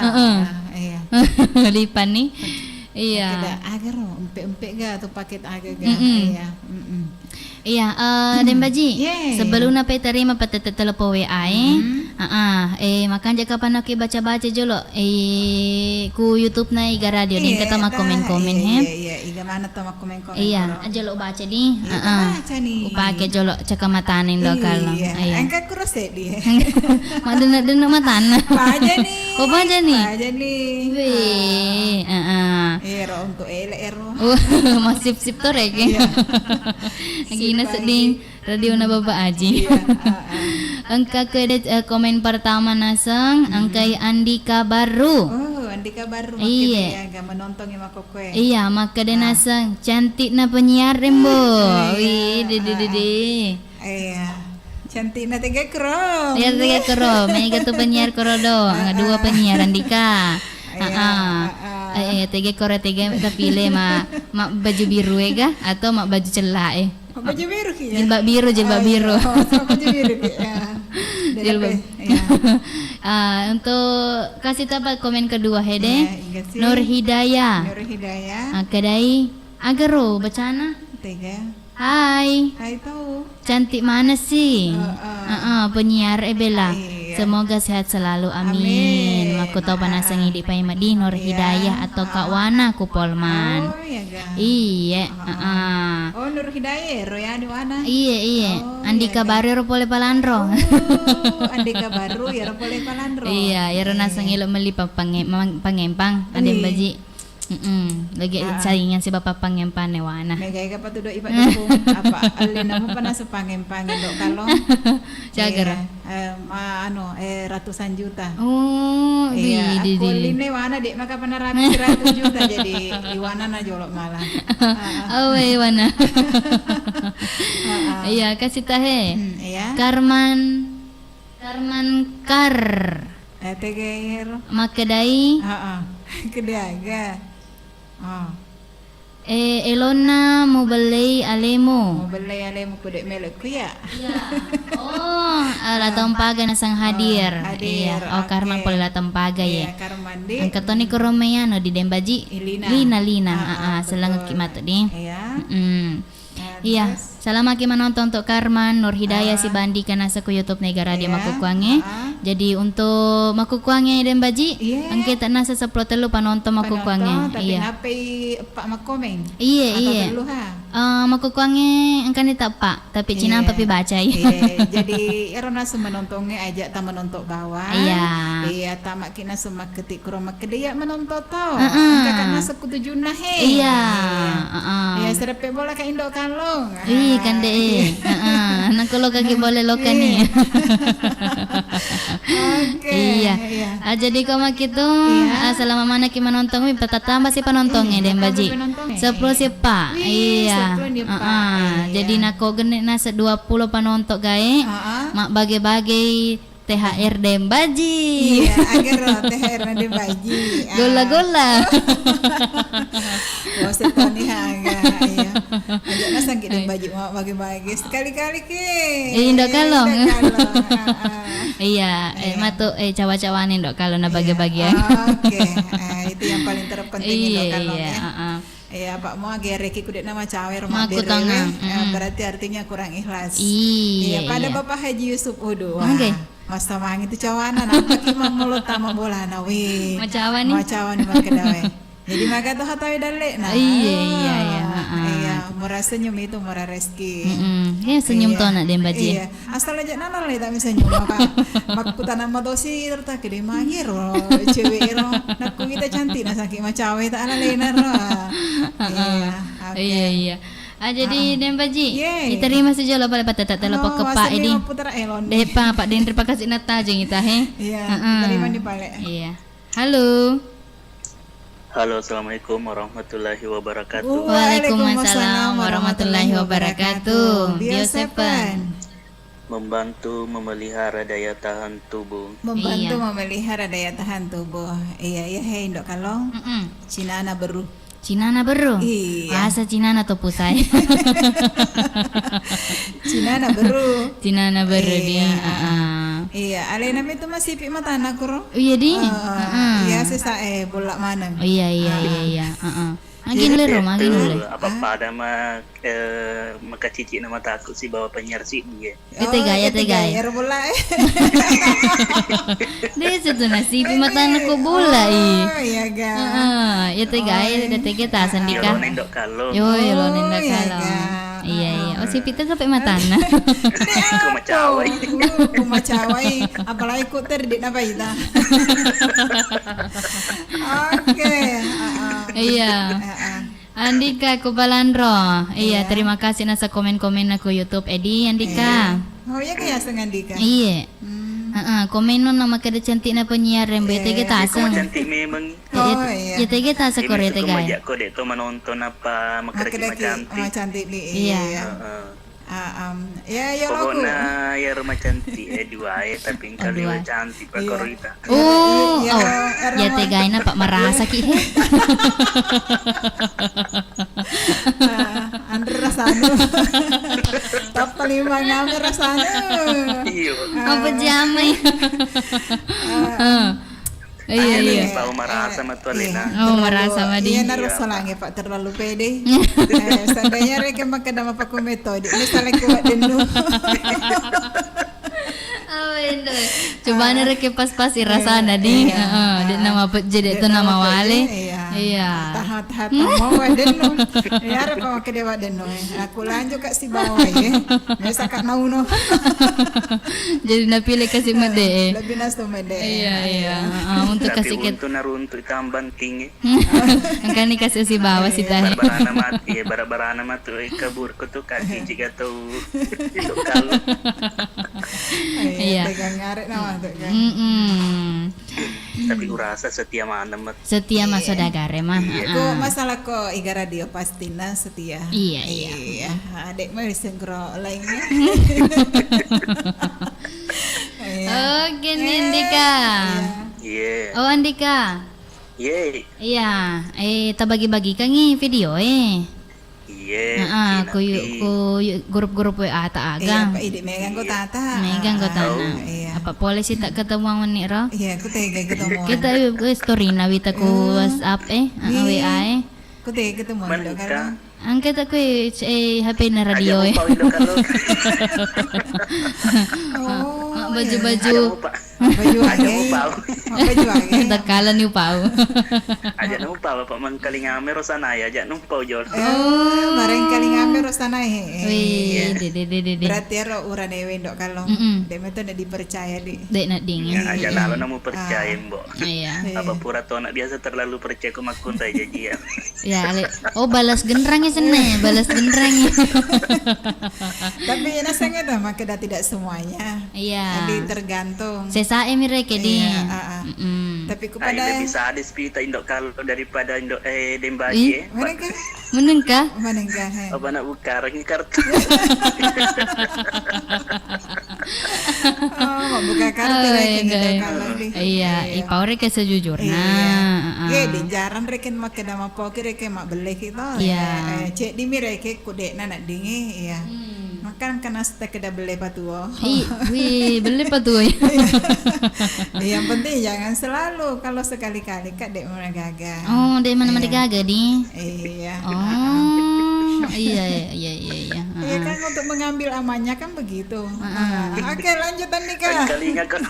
Iya. Lipan nih. Iya. Kada agar empek-empek ga atau paket agar ga. Iya. Iya, dan Baji, Yeah. sebelum nape terima patete telepon WA makan jaka panaki baca-baca jolo ku YouTube na iga radio din kata mak komen-komen Iya, iga mana tuh mak komen-komen. Iya, jolo baca di. Baca nih. Upake jolo caka matanin do kalau. Iya. Angka kurus dia. Madena matan. Baca nih. Oh, baca nih. Baca nih. Weh, Ero untuk ero. Mas sip-sip tuh rek. Lagi na seding radio na Bapak Aji. Angka komen pertama nasang angkai Andika Baru. Oh, Andika Baru. Iya. Agak menonton yang mako kue. Iya, maka dia nasang cantik na penyiar rembo. Wih, dede. Iya. Cantik na tiga kro. Iya, tiga kro. Mega tuh penyiar korodo. Dua penyiar Andika. Tiga koro tiga kita pilih mak baju biru ga atau mak baju celah Baju biru ki. Jilbab biru. Baju biru ki. Jilbab. Untuk kasih tahu komen kedua hede. Nur Hidayah. Kedai agaro bacana. Tiga. Hai. Hai tahu. Cantik mana sih? Penyiar Bella. Semoga sehat selalu, amin. Maku tau panasang hidup Pak Madi Nur Hidayah atau Kak Wana Kupolman. Oh iya ga. Iya, Oh Nur Hidayah, Roya di mana? Iya. Andika Baru Ropole Palandro. Andika Baru ya Ropole Palandro. Iya, ya rena sangilo meli pangempang ada baji. Lagi saingan si bapak pangempang newana. Mega ka patudo iba dukung apa alina mo pa na sa pangempang do kalong. Jagar. Ratusan juta. Oh, iya. di. Kuline wana di maka panarapi 100 juta jadi iwana na jolok malah. Oh, iwana. Iya, kasih tahe. Iya. Karman Kar. Tegeir. Makedai. Kedaga. Elona mau beli alemo. Mau beli alemo kudek melek ku ya. Oh, latang paga nasang hadir. Iya. Oh, Karman pole latang paga ya. Karman di. Ang katoni ko Romeyano di Dembaji. Lina. Selang kimat di. Iya. Iya, salamat nonton untuk Karman, Nur Hidayah si Bandi kana sa YouTube negara dia makukuange. Jadi untuk makukuange dan baji, ang kita nasa sa protelo panonton makukuange. Tapi napi pak makomen. Iya. Makukuange ang kanita pak, tapi Cina papi baca. Jadi erona sa menontonge aja ta menonton bawah. Iya, tamak kina suma ketik kroma kedia menonton tau. Kakak nasa kutujuna he. Iya. Iya, serepe bola ka Indo Kalong. Kan deh. Anak kalau kaki boleh lokan nih. Iya. Jadi kalau gitu, selama mana kita menonton, kita tambah sih penontonnya deh baji. 10 sih pak. Iya. Jadi nako gene nasa 20 penonton gae. Mak bagi-bagi THR dem baji. Iya, agar THR dem baji. Gola. Oh, setoni haga. Iya. Aja nasang dem baji mau bagi-bagi sekali-kali ke. Indo kalong. Iya, matu cawa-cawanin dok kalau na bagi-bagi. Oke. Itu yang paling terpenting Indo kalong ya. Iya, Pak mau gereki kudet nama cawe rumah berewe. Berarti artinya kurang ikhlas. Iya, pada Bapak Haji Yusuf Udu. Mas Tamang itu cawana nampak imam mulut tama bola na we. Macawan ni magkadawe. Jadi maga to hatawi dali na. Iya, murah senyum itu murah rezeki. Ya senyum to na dem baji. Iya, asal aja nana le tak senyum maka makutanan madosi terta kede mangiro cewek ro nakku kita cantik na saking macawe tak ala lena ro. Iya. Jadi dem baji, diterima saja lo pada patata telepon ke Pak Edi. Depa Pak Den terima kasih nata jeung kita he. Iya, terima di pale. Iya. Halo. Halo, assalamualaikum warahmatullahi wabarakatuh. Waalaikumsalam warahmatullahi wabarakatuh. Biosepan. Membantu memelihara daya tahan tubuh. Membantu memelihara daya tahan tubuh. Iya, hei Ndok Kalong. Cinana beru. Cinana beru. Bahasa Cinana atau pusai. Cinana beru dia. Iya, alena itu masih pi mata anak kuro. Iya di. Iya sisa bolak mana. Oh iya. Magin le ro, magin le. Apa pada maka cici nama takut sih bawa penyiar sih dia. Tegay. Ero bola. Dia situ nasi pi mata anak ko bola Oh iya ga. Ya tegay, ada tege tasan di ka. Yo nendok kalau. Yo lo nenda kalau. Iya. Oh si Peter sampai mata anak. Aku macawai. Kumacawai, apalagi ku terdik apa itu. Oke. Iya. Andika Kubalandro. Iya, terima kasih nasa komen-komen aku YouTube Edi Andika. Oh iya kayak Andika. Iya. Komen non nama kada cantik na penyiar rembe tege Cuma tasang. cantik memang. Oh iya. Ya tege tasa Korea Ini tege. majak kau dek tu menonton apa makan cantik. Cantik nih. Iya. Ya Pokoknya ya rumah cantik dua tapi kali cantik pak korita. Ya tegai na Pak merasa ki he. Andre rasanya. Top 5 ngame rasanya. Iya. Apa jamai? Iya. Tahu marah sama tuan Lena. Oh marah sama Iya dia. naruh salange Pak terlalu pede. Seandainya reke makan nama paku metode. Misalnya kuat denu. Coba nere ke pas-pas irasana di. Di nama jadi itu nama wale. Iya. Tahat mau denu. Ya rek mau ke dewa denu. Aku lanjut kak si bawah ya. Biasa kak nauno. Jadi napilih kasih mede. Lebih nasto mede. Iya. Untuk kasih Tapi kita. untuk naruntuk tamban tinggi. Angka nih kasih si bawah si teh. Barana mati ya barana mati kabur ko tuh kaki jika tahu itu kalau. Iya. Tegang ngarek nama tuh kan. Tapi urasa setia mana mat. Setia mas saudara mah. Kok masalah kok iga radio pastinya setia. Iya. Adek mah bisa ngero lainnya. Oke nih Andika. Iya. Oh Andika. Iya. Iya. Ta bagi-bagi kangi video Iya. ku grup-grup WA ta Iya, agang. Pak Idik megang kok tata. Megang kota na. Iya. Apa polisi tak ketemu ang nih ro? Iya, aku tega ketemu. Kita story na wita ku WhatsApp WA Aku tega ketemu dok kalau. Angkat aku HP na radio baju-baju Baju Aja age. mau pau. Baju age. takalan yu pau. Aja numpau pak mangkaling amer sana ya aja numpau jol. Bareng kali ngambil sana Wih, de. Berarti ro ura dewe dok kalau. Deme tuh udah dipercaya di. Dek nak dingin. Ya aja lalu namu percaya mbok. Iya. Apa pura to anak biasa terlalu percaya ku makun ta janjian. Ya, oh balas genderangnya sana, balas genderangnya. Tapi nasanya tuh makanya tidak semuanya. Iya. Jadi tergantung. Sesae mireke di. Tapi Ai kepada lebih sadis pita indok kalau daripada indok dembagi. mana kah? Meneng kah? Mana enggak? Apa nak bukarang kartu. Oh, mau buka kartu rekening dok kalau di. Iya, ipau reke sejujurnya. Iya, di jaran reken mak ke nama poker reken mak beli kita. Iya. Cek di mi reken kude nak dingi. Iya. Makan kena stek keda beli patuo. Wih, beli apa tuh? Yang penting jangan selalu kalau sekali-kali kak dek mana gagal. Oh, dari mana-mana gagal di? Iya. Oh, iya. Iya kan untuk mengambil amannya kan begitu. Oke lanjutan nih kak. Kali ingat kan.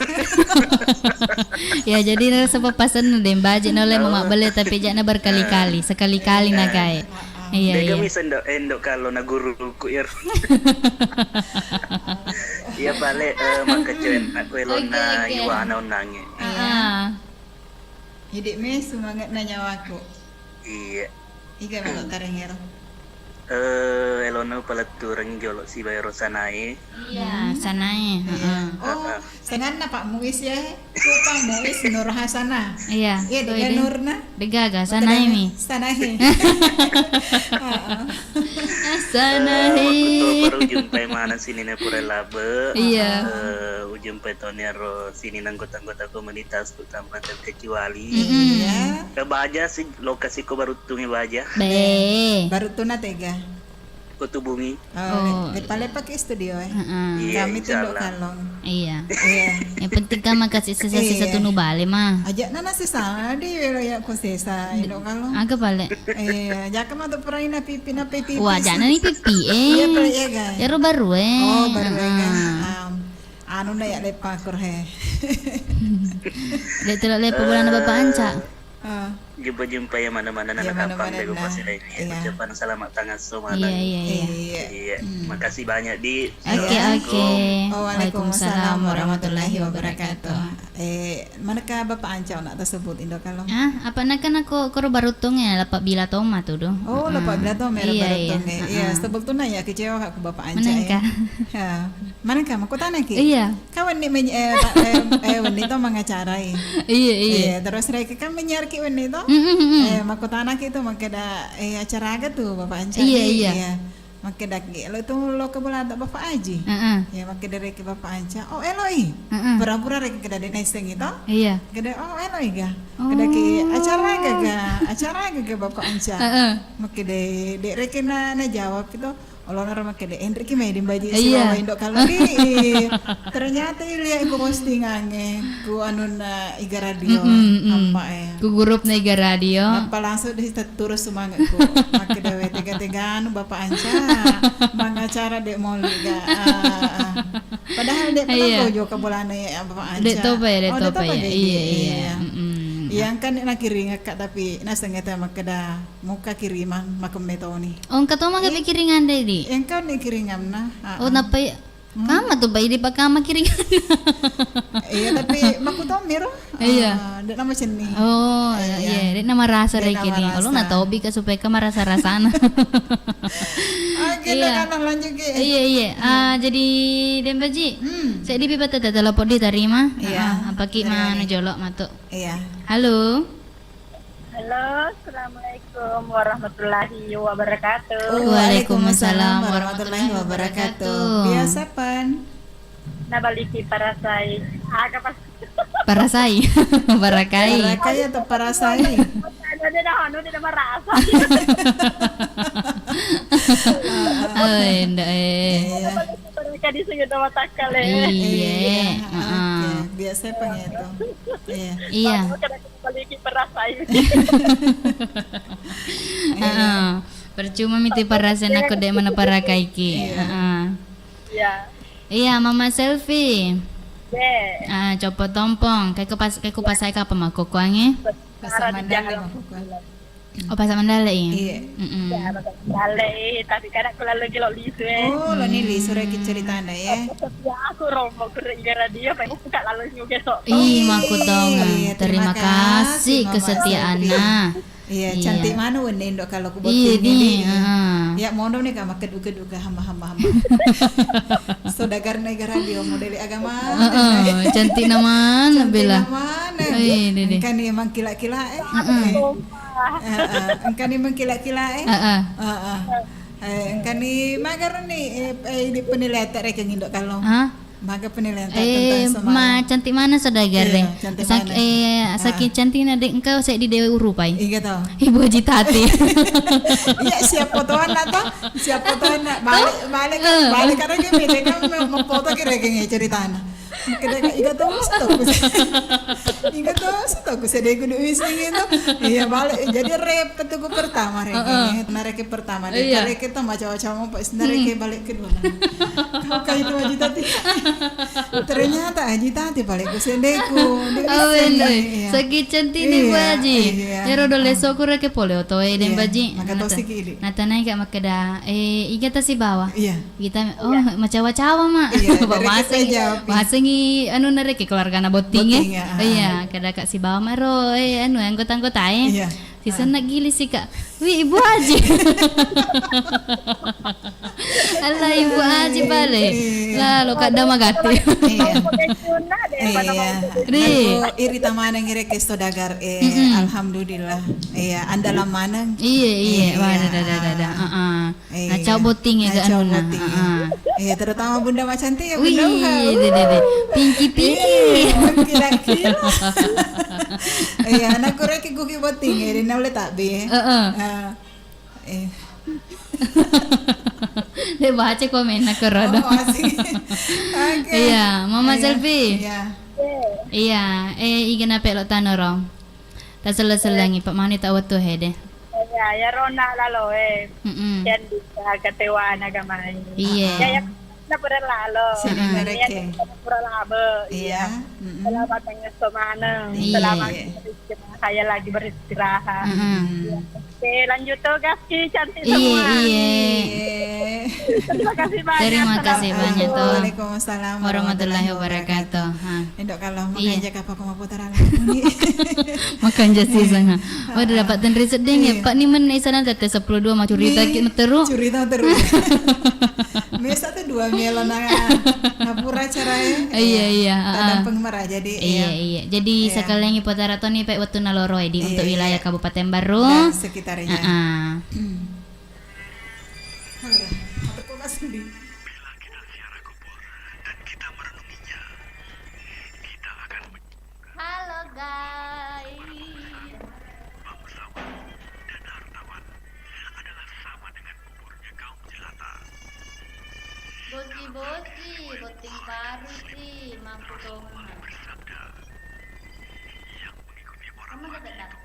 Ya jadi rasa papasan deh baje nolai mau beli tapi jangan berkali-kali, sekali-kali nagai. Iya. Kami endok kalau na guru ku ir. Iya balik makajen aku elon na iwana unange. Jadi me semangat nanya aku. Iya. Iga kalau tarengero. Elona palaturang jolo si bayro sanae. Iya, sanai. Oh, sengan na Pak Muis ya. Kupang Muis Nur Hasana. Iya. Iya, dengan Nurna. Degaga sanai mi. Sanahe. Sanai. Baru jumpa mana sini na pura labe. Iya. Ujumpa tonero sini anggota-anggota komunitas utama terkecuali. Iya. Ke baja sih lokasi ko baru tungi baja. Be. Baru tuna tega. kutubungi. Lepak-lepak ke studio Iya, kami tunduk insyaallah. kalong. Iya. Iya. Yang penting kan makasih sisa-sisa Iya. tunu bale mah. Ajak nana sisa di ya ko sisa tunduk kalong. Agak balik. Jaka mah tu perai na pipi na pipi. Wah, jangan nih pipi Iya perai ya guys. Ya baru Oh baru ya guys. Anu na ya lepak kurhe. Dek telok lepo bulan Bapak Anca. Jumpa-jumpa ya mana-mana Ya, nak kapang mana-mana dari nah. pasir ini. Iya. Ucapan selamat tangan semua. Iya, iya, iya. Iya. Makasih banyak di. Oke, oke. Waalaikumsalam warahmatullahi wabarakatuh. Manakah Bapak Anca nak tersebut Indo kalong? Apa nak kan aku baru tungnya lapak bila toma tuh doh. Oh, lepas bila tu merah Iya, baru iya. tu ni. Iya, sebetulnya ya kecewa aku Bapak Anca Manakah? ya. Manakah? Mau tanya ki? Iya. Kawan ni wanita mengacarai. Iya, iya. Terus mereka kan menyiar ki wanita. Mako tanah ki tu makada acara aga tu Bapak Anca. Iya, iya. Makada ki lo tu lo kebelah tak Bapak Aji. Ya makada reki Bapak Anca. Oh eloi. Pura-pura reki kada de neseng itu. Iya. Kada eloi ga. Kada ki acara ga Bapak Anca. Makada dek reki na jawab itu. Kalau orang makada Hendrik ki main baji Iya. Indo kalau ni ternyata lihat ku postingannya ku anuna iga radio apa Ku grup Nega Radio. Napa langsung di terus semangat ku maka dewe tega-tegaan Bapak Anca mangacara dek mau liga padahal dek pernah gojo ke bulan ya Bapak Anca Dek topa ya, dek topa ya. Iya. yang kan nak kiri ngakak tapi nasengeta makada muka kiriman makem metoni Oh, kata mah gak pikirin deh di. yang kau ni kiringam nah Oh, napa ya? Kama tuh bayi di pakama kiringan. iya tapi maku tomir Iya. dek nama seni Oh, iya, dek nama rasa Dek deh nama kini. rasa. Kalau nggak tahu bika supaya kamu rasa-rasana. kita kan lanjut ke Iya. Jadi Dembaji, saya di pipa tete telepon diterima. Iya. Apa ki mana jolok matuk. iya Halo. Halo, Assalamualaikum warahmatullahi wabarakatuh. Waalaikumsalam warahmatullahi wabarakatuh biasa pan Nabaliki para saya. Agak pas. Parasai. Barakai. Barakai atau parasai Ano dia merasa. Enggak Mereka di sini nama takal Iya. oke. Biasa pan itu iya Iya. Nabaliki para saya. Percuma miti parasan aku dek mana parakai ki. Ya. Iya, Mama Selfie. Deh. Copot tompong. Kayak kupas saya kapan mah kokuangnya? pasar mandala Oh, pasar mandala ya. iya Ya, balik tapi kadang aku lalu gelo lisu. oh lo nih li sore cerita anda ya Ya aku rombong ke radio, pengen buka lalu juga sok. Ih, maku dong. Iya, Terima terima kasih kasih, Mama kesetiaannya. iya Iya. cantik mana wende Indo kalau ku Iya botin ini nih. ya mono nih kama keduga hamba saudagar negara radio modeli agama Cantik naman, Bella. mana Iya, deh. kan emang kila-kila kan emang kila-kila kan ni magar ni di penilaian tak reking Indo kalau Hah? maga penilaian tentang Ma cantik mana saudagar Iya, deh? cantik mana? Sakit cantik na dek engkau saya di Dewi Urupai. iya tau Ibu Haji Tati. iya siap fotoan nak toh siap fotoan nak balik karena gini mereka mau foto kira-kira ceritanya Kada iga to stok saya kudu wising itu iya balik jadi rep ketuku pertama reke pertama deh reke itu macam-macam mau pas reke balik kedua kayak itu Haji Tati ternyata Haji Tati balik ke sendeku sakit cantik nih Bu Haji ya rodo leso ku reke poleo to den baji maka tosi kiri natanai kak makada iga tasi bawah iya kita macawa-cawa mak bahasa anu nareke keluarga na boting iya kada kak si bawa maro anu anggota-anggota sisa nak gili sih kak wi Ibu Haji Allah Ibu Haji balik lalu kak damagati irita manang ireke saudagar alhamdulillah iya andalam manang iya ada ngacau boting ya gak anu na iya terutama Bunda Macanti ya wih Bunda pinky kira-kira iya anakku reki guki boting ini boleh tak bi Dia baca komen nak rodo. Oh, asik. Oke. Iya, Mama Selvi. Iya. Iya, igen apa lo tanoro. Tak selang-selangi Pak Mani tak waktu hede. Ya Rona lalo Mm-mm. Yan bisa ketewa na gamay. Iya. Ya na pura lalo. Sini mereka. Pura labo. Iya. Selamat mengas mana. Iya. Selamat saya lagi beristirahat. Oke, lanjut tuh Gaski cantik Iya, semua. iya. Terima kasih banyak. Terima kasih banyak tuh. Waalaikumsalam Warahmatullahi wabarakatuh. Ha. Endok kalau Iya. makan jaga apa kau mau putar ini. Makan jasi sana. Oh, udah dapat dan riset deh ya. Pak ni mana sana tete 10 mau cerita kita terus. Curita terus. Mesa tuh 2 melon ngapura caranya. Iya. Tadang penggemar jadi Iya. Jadi sekalian ipotara to nih Pak waktu naloro di untuk wilayah Kabupaten Baru. dan sekitarnya. Aku masih di Halo guys. Boci, boting baru sih, mampu dong. Kamu dekat aku.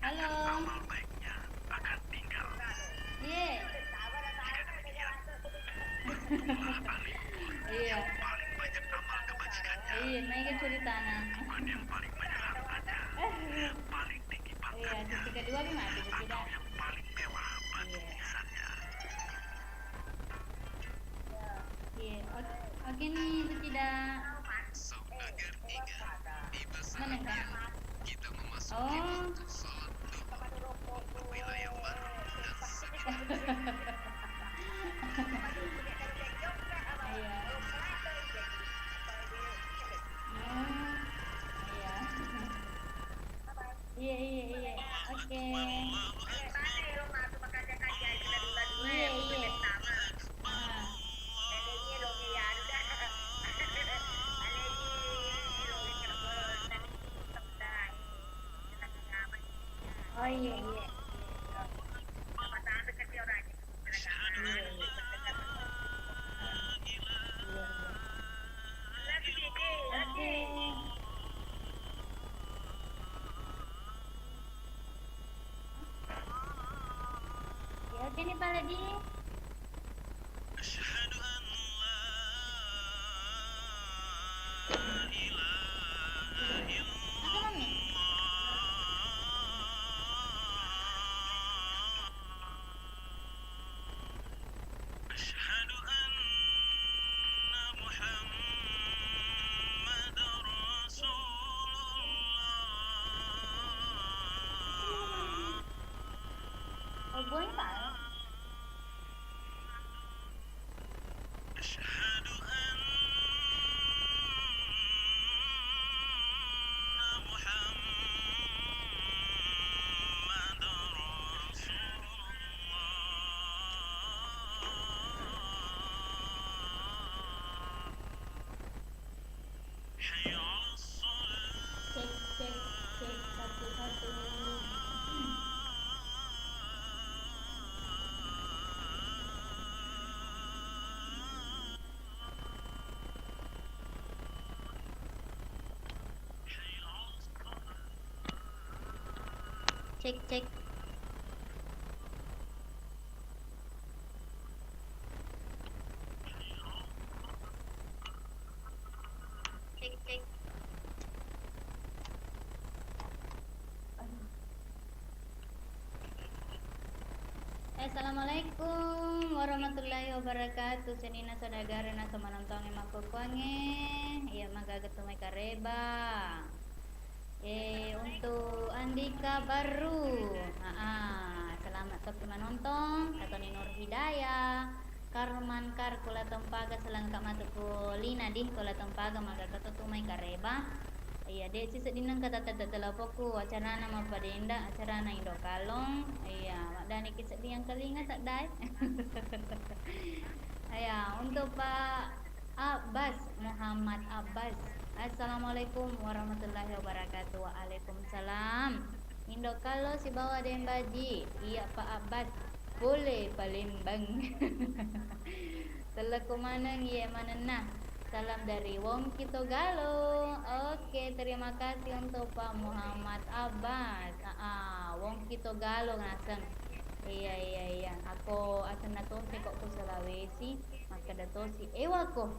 Halo. Iya. Iya. Iya, naik cerita anak. Iya, sisi kedua gimana? Tidak. Iya. Oke nih, itu tidak. Mana kan? Oh. Iya. Oke. Iya. Oh iya. Oke nih Pak Ladi. Oh, boleh Pak. Cek satu. Cek. Assalamualaikum warahmatullahi wabarakatuh. Senina sadagara na samanantong makukuange. Iya magagatong kareba. Untuk Andika Baru. Selamat tapi menonton. Kata Nur Hidayah. Karman kula tempaga selang kamatuku Lina di kula tempaga magagatong kareba. Iya, dek si sedinang kata tata telepoku acara nama padenda acara na Indo Kalong. Iya, makdani ki sedih yang kelinga tak dai. Iya, untuk Pak Abbas Muhammad Abbas. Assalamualaikum warahmatullahi wabarakatuh. Waalaikumsalam. Indo kalau si bawa dembaji. Iya Pak Abbas. Boleh Palembang. Teleku mana iya mana nah. Salam dari Wong Kitogalo. Oke, terima kasih untuk Pak Muhammad Abbas. Wong Kitogalo ngaseng. Iya. Ako asan na to kok ko Sulawesi, maka dato si ewa ko.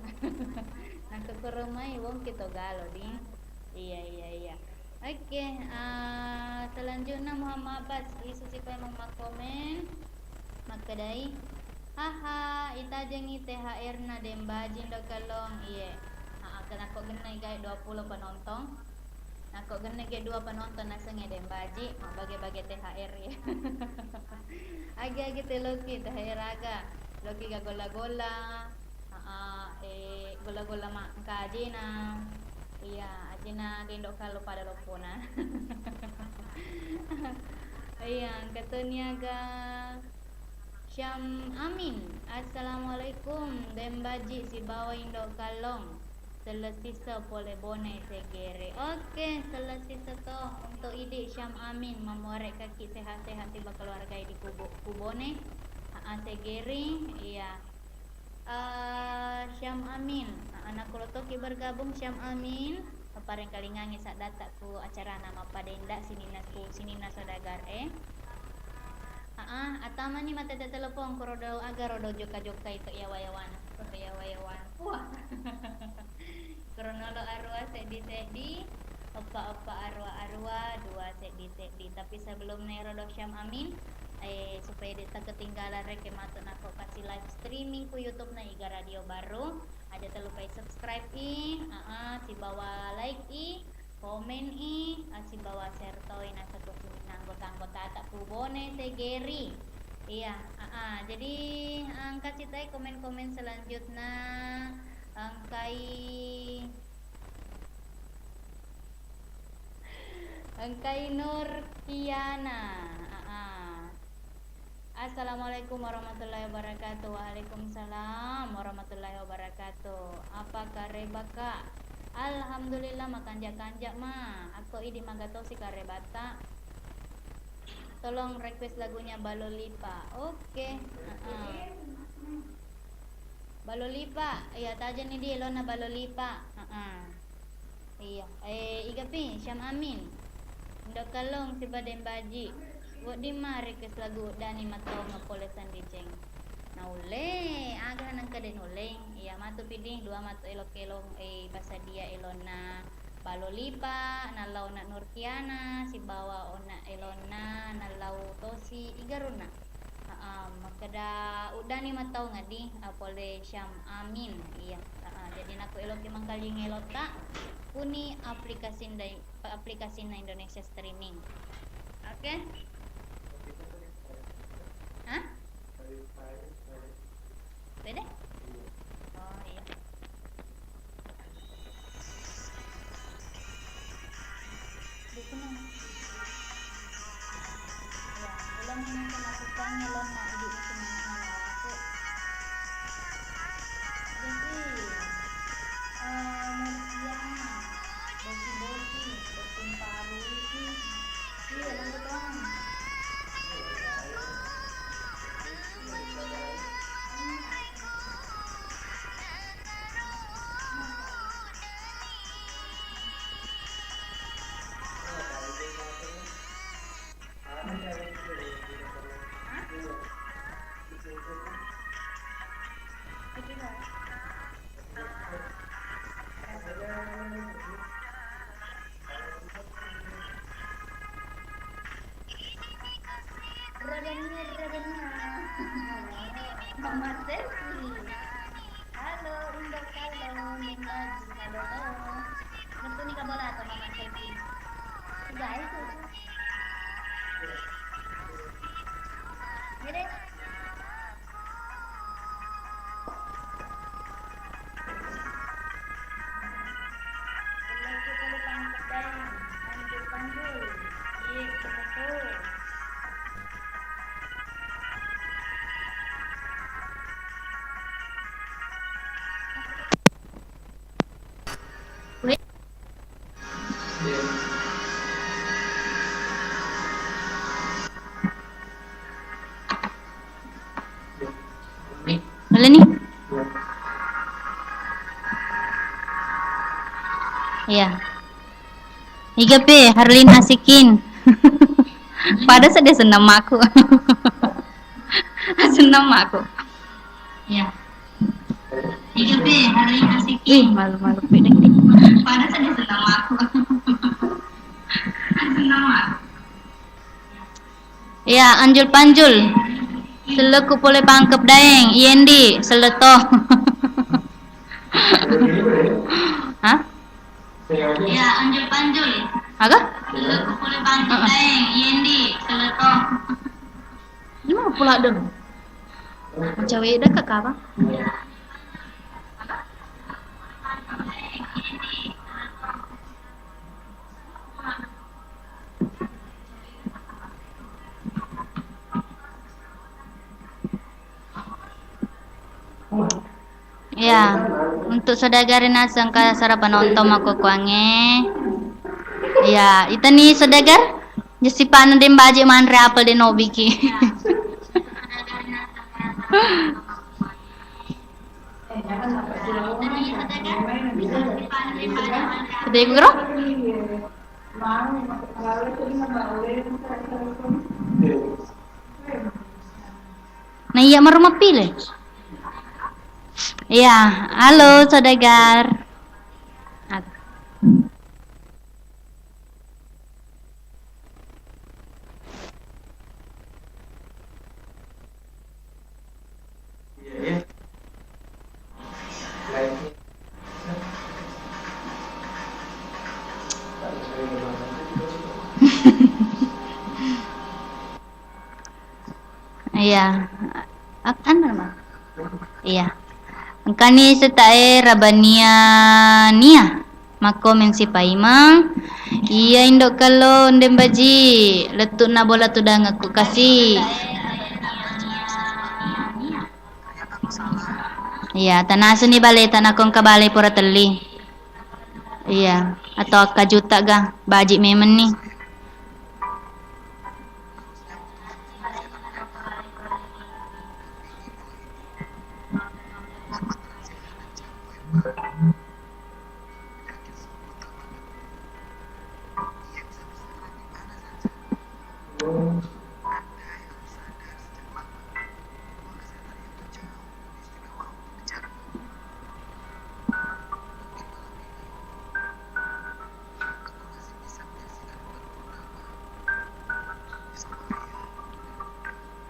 Nakakurumay Wong Kitogalo din. Iya. Oke, selanjutnya Muhammad Abbas isu si pa mong makomen. Magkaday. Haha, ita jengi THR na dembajin do kalong iye. Kan ako ganay gay 20 penonton. Ako ganay gay 2 penonton nasa nga dembaji, bagi-bagi THR ya. Agi-agi Loki THR aga. Loki ga gola-gola. Gola-gola mak kaji na. Iya, ajina dindo kalau pada lopona. Iya, katanya ga Syam Amin. Assalamualaikum dembaji si bawa Indo Kalong. Selesisa boleh bonai segere. Oke, selesisa to untuk ide Syam Amin memorek kaki sehat-sehat tiba keluarga di kubone. Segere, iya. Syam Amin. Anak kulotoki bergabung Syam Amin. Papareng kalingangi sak data ku acara nama padenda sini na saudagar atama ni mata telepon ko rodo agar rodo joka itu yawayawan. Wah. Kronolo arwa sedi opa arwa dua sedi. Tapi sebelum rodo Syam Amin supaya tidak ketinggalan rekemato nako kasih live streaming ku YouTube na Iga Radio Baru. Ada terlupa subscribe si bawa like komen si bawa share toy nasa anggota tak pubone segeri. Iya, jadi kasih tahu komen-komen selanjutnya angkai Nur Kiana. Assalamualaikum warahmatullahi wabarakatuh. Waalaikumsalam warahmatullahi wabarakatuh. Apa karebaka? Alhamdulillah makan kanjak mah. Aku idi magato si karebata. Tolong request lagunya Balolipa. Oke. Balolipa. Iya, tajan ni dia lona Balolipa. Iya. Igapi Syam Amin. Ndak kalong si Baden Baji. Wak di ma request lagu Dani Matau ngapolesan di ceng. Naule, agak nang kaden uleng. Iya, matu piding dua matu elok-elong bahasa dia elona Balolipa, nalau na Nurkiana, si bawa ona elona, nalau tosi igaruna. Makada udani matau ngadi apole Syam Amin. Iya. Jadi naku elok limang kali ngelota kuni aplikasi na Indonesia streaming. Oke. Hah? Beda? Oh iya. Bukan ya, ulang ini melakukan nyelon nak hidup semangat aku. Jadi, Murtiana, bosi bertumparu ini, iya lanjut dong. Mama Selfie. Halo, Indah Kalong, Mindaji, halo. Bentuk ni bola atau Mama Selfie? Sudah itu. Gede. Kalau kita lupa Boleh nih? Iya. Iga pe, Harlin asikin. Pada sedih senam aku. Senam aku. Iya. Iga pe, Harlin asikin. Malu-malu pe deh. Pada sedih senam aku. Senam aku. Iya, anjul panjul. Seleku boleh pangkep daeng, Yendi, seleto. Hah? Ya, anjul panjul. Agak? Seleku boleh pangkep daeng, Yendi, seleto. Gimana pula dong? Cewek dah ke apa? Ya, untuk saudagar nasang ka sarapan nonton ako kuange. Ya, ita ni saudagar. Jasi paano din baji man apel din obiki. Sudah ko gro? Naiya marumah pilih. Iya, halo saudagar. Iya. Akan nama? Iya. Kani setae Rabania Nia. Mako mensi paimang. Iya indok kalau ndem baji letuk na bola tu dah ngaku kasih. Iya, tanah suni balik tanah kong kabalik pura teli. Iya, atau kajuta ga baji memen nih.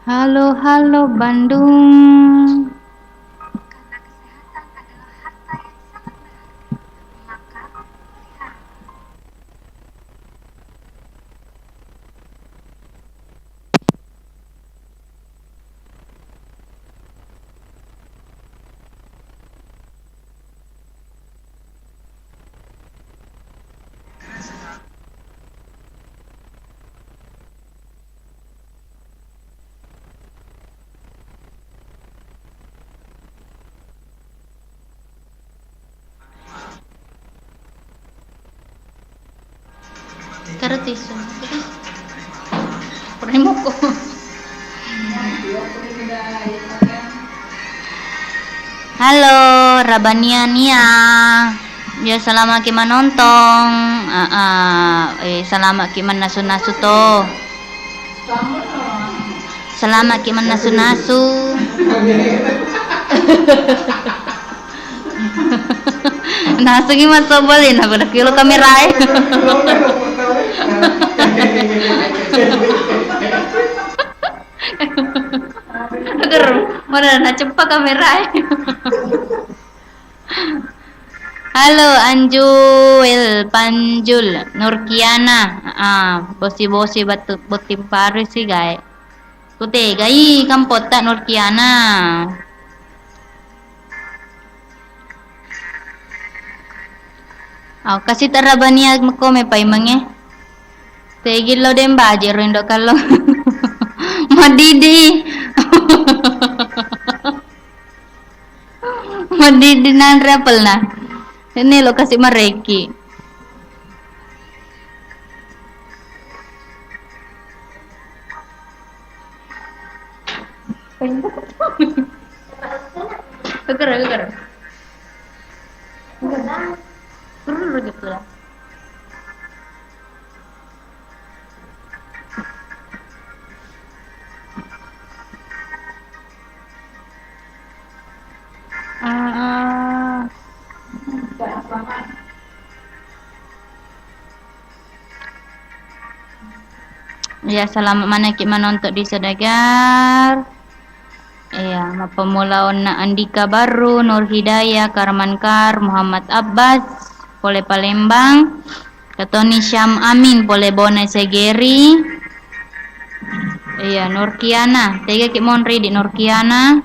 Halo, halo Bandung. Karatis. Pernah mo ko. Halo, Rabania Nia. Ya selama kita nonton. Selama kita nasu-nasu to. Selama kita nasu-nasu. Nasu gimana sobolin aku dah kilo kamera. Agar mana nak cepat kamera. Halo Anjul Panjul Nurkiana. Bosi-bosi batu botim paru sih guys. Kute gai kampota Nurkiana. Kasih tarabania makome paimange. Tegil lo dem baje rindo kalau madidi. Madidi nan rapel na. Ini lo kasih mareki. Geger. Geger gitu lah. Ya, selamat manakib menonton di Saudagar. Iya, pemula na Andika Baru, Nur Hidayah, Karmankar, Muhammad Abbas, Pole Palembang, Ketoni Syam Amin, Pole Bone Segeri. Iya, Nur Kiana, tiga ki monri di Nur Kiana.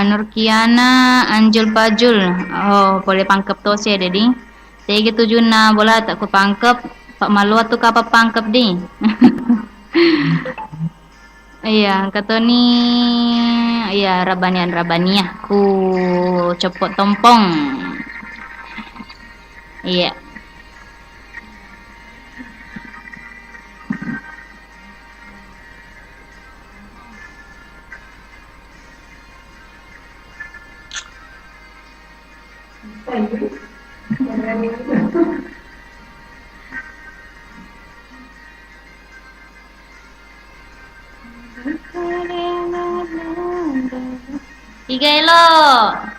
Nur Kiana, Anjul Pajul. Oh, boleh pangkep to sih dedi. Tiga tujuh na bola tak ku pangkep. Pak Maluat tu kapal pangkep di. Iya, kata ni iya Rabaniah ku cepot tompong. Iya. Tiga elok.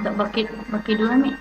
Tak baki dulu nih.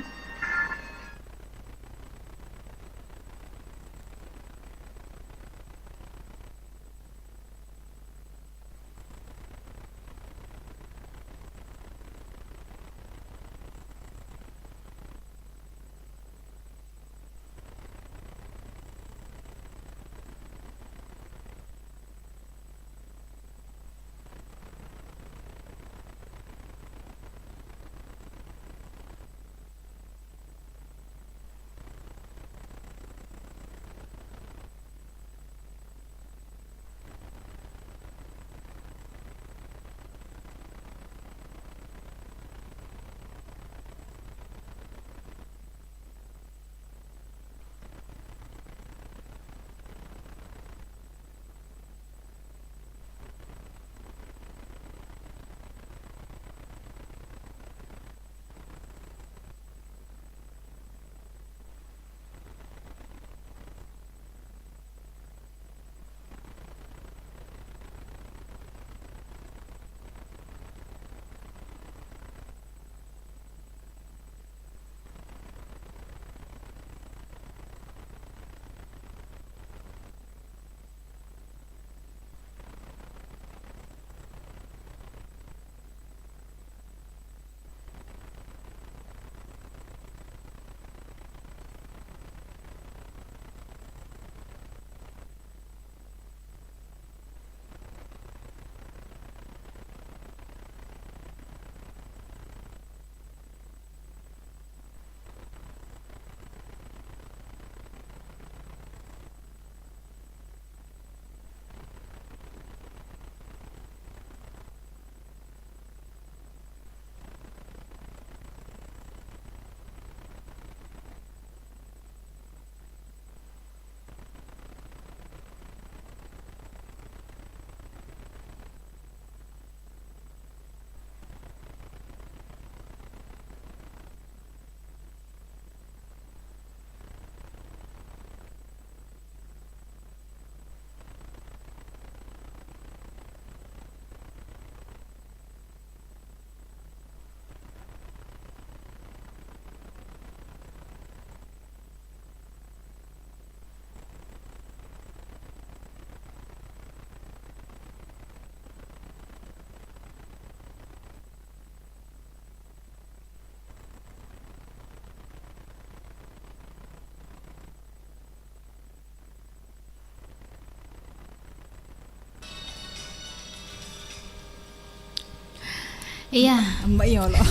Iya. Mbak yo lo.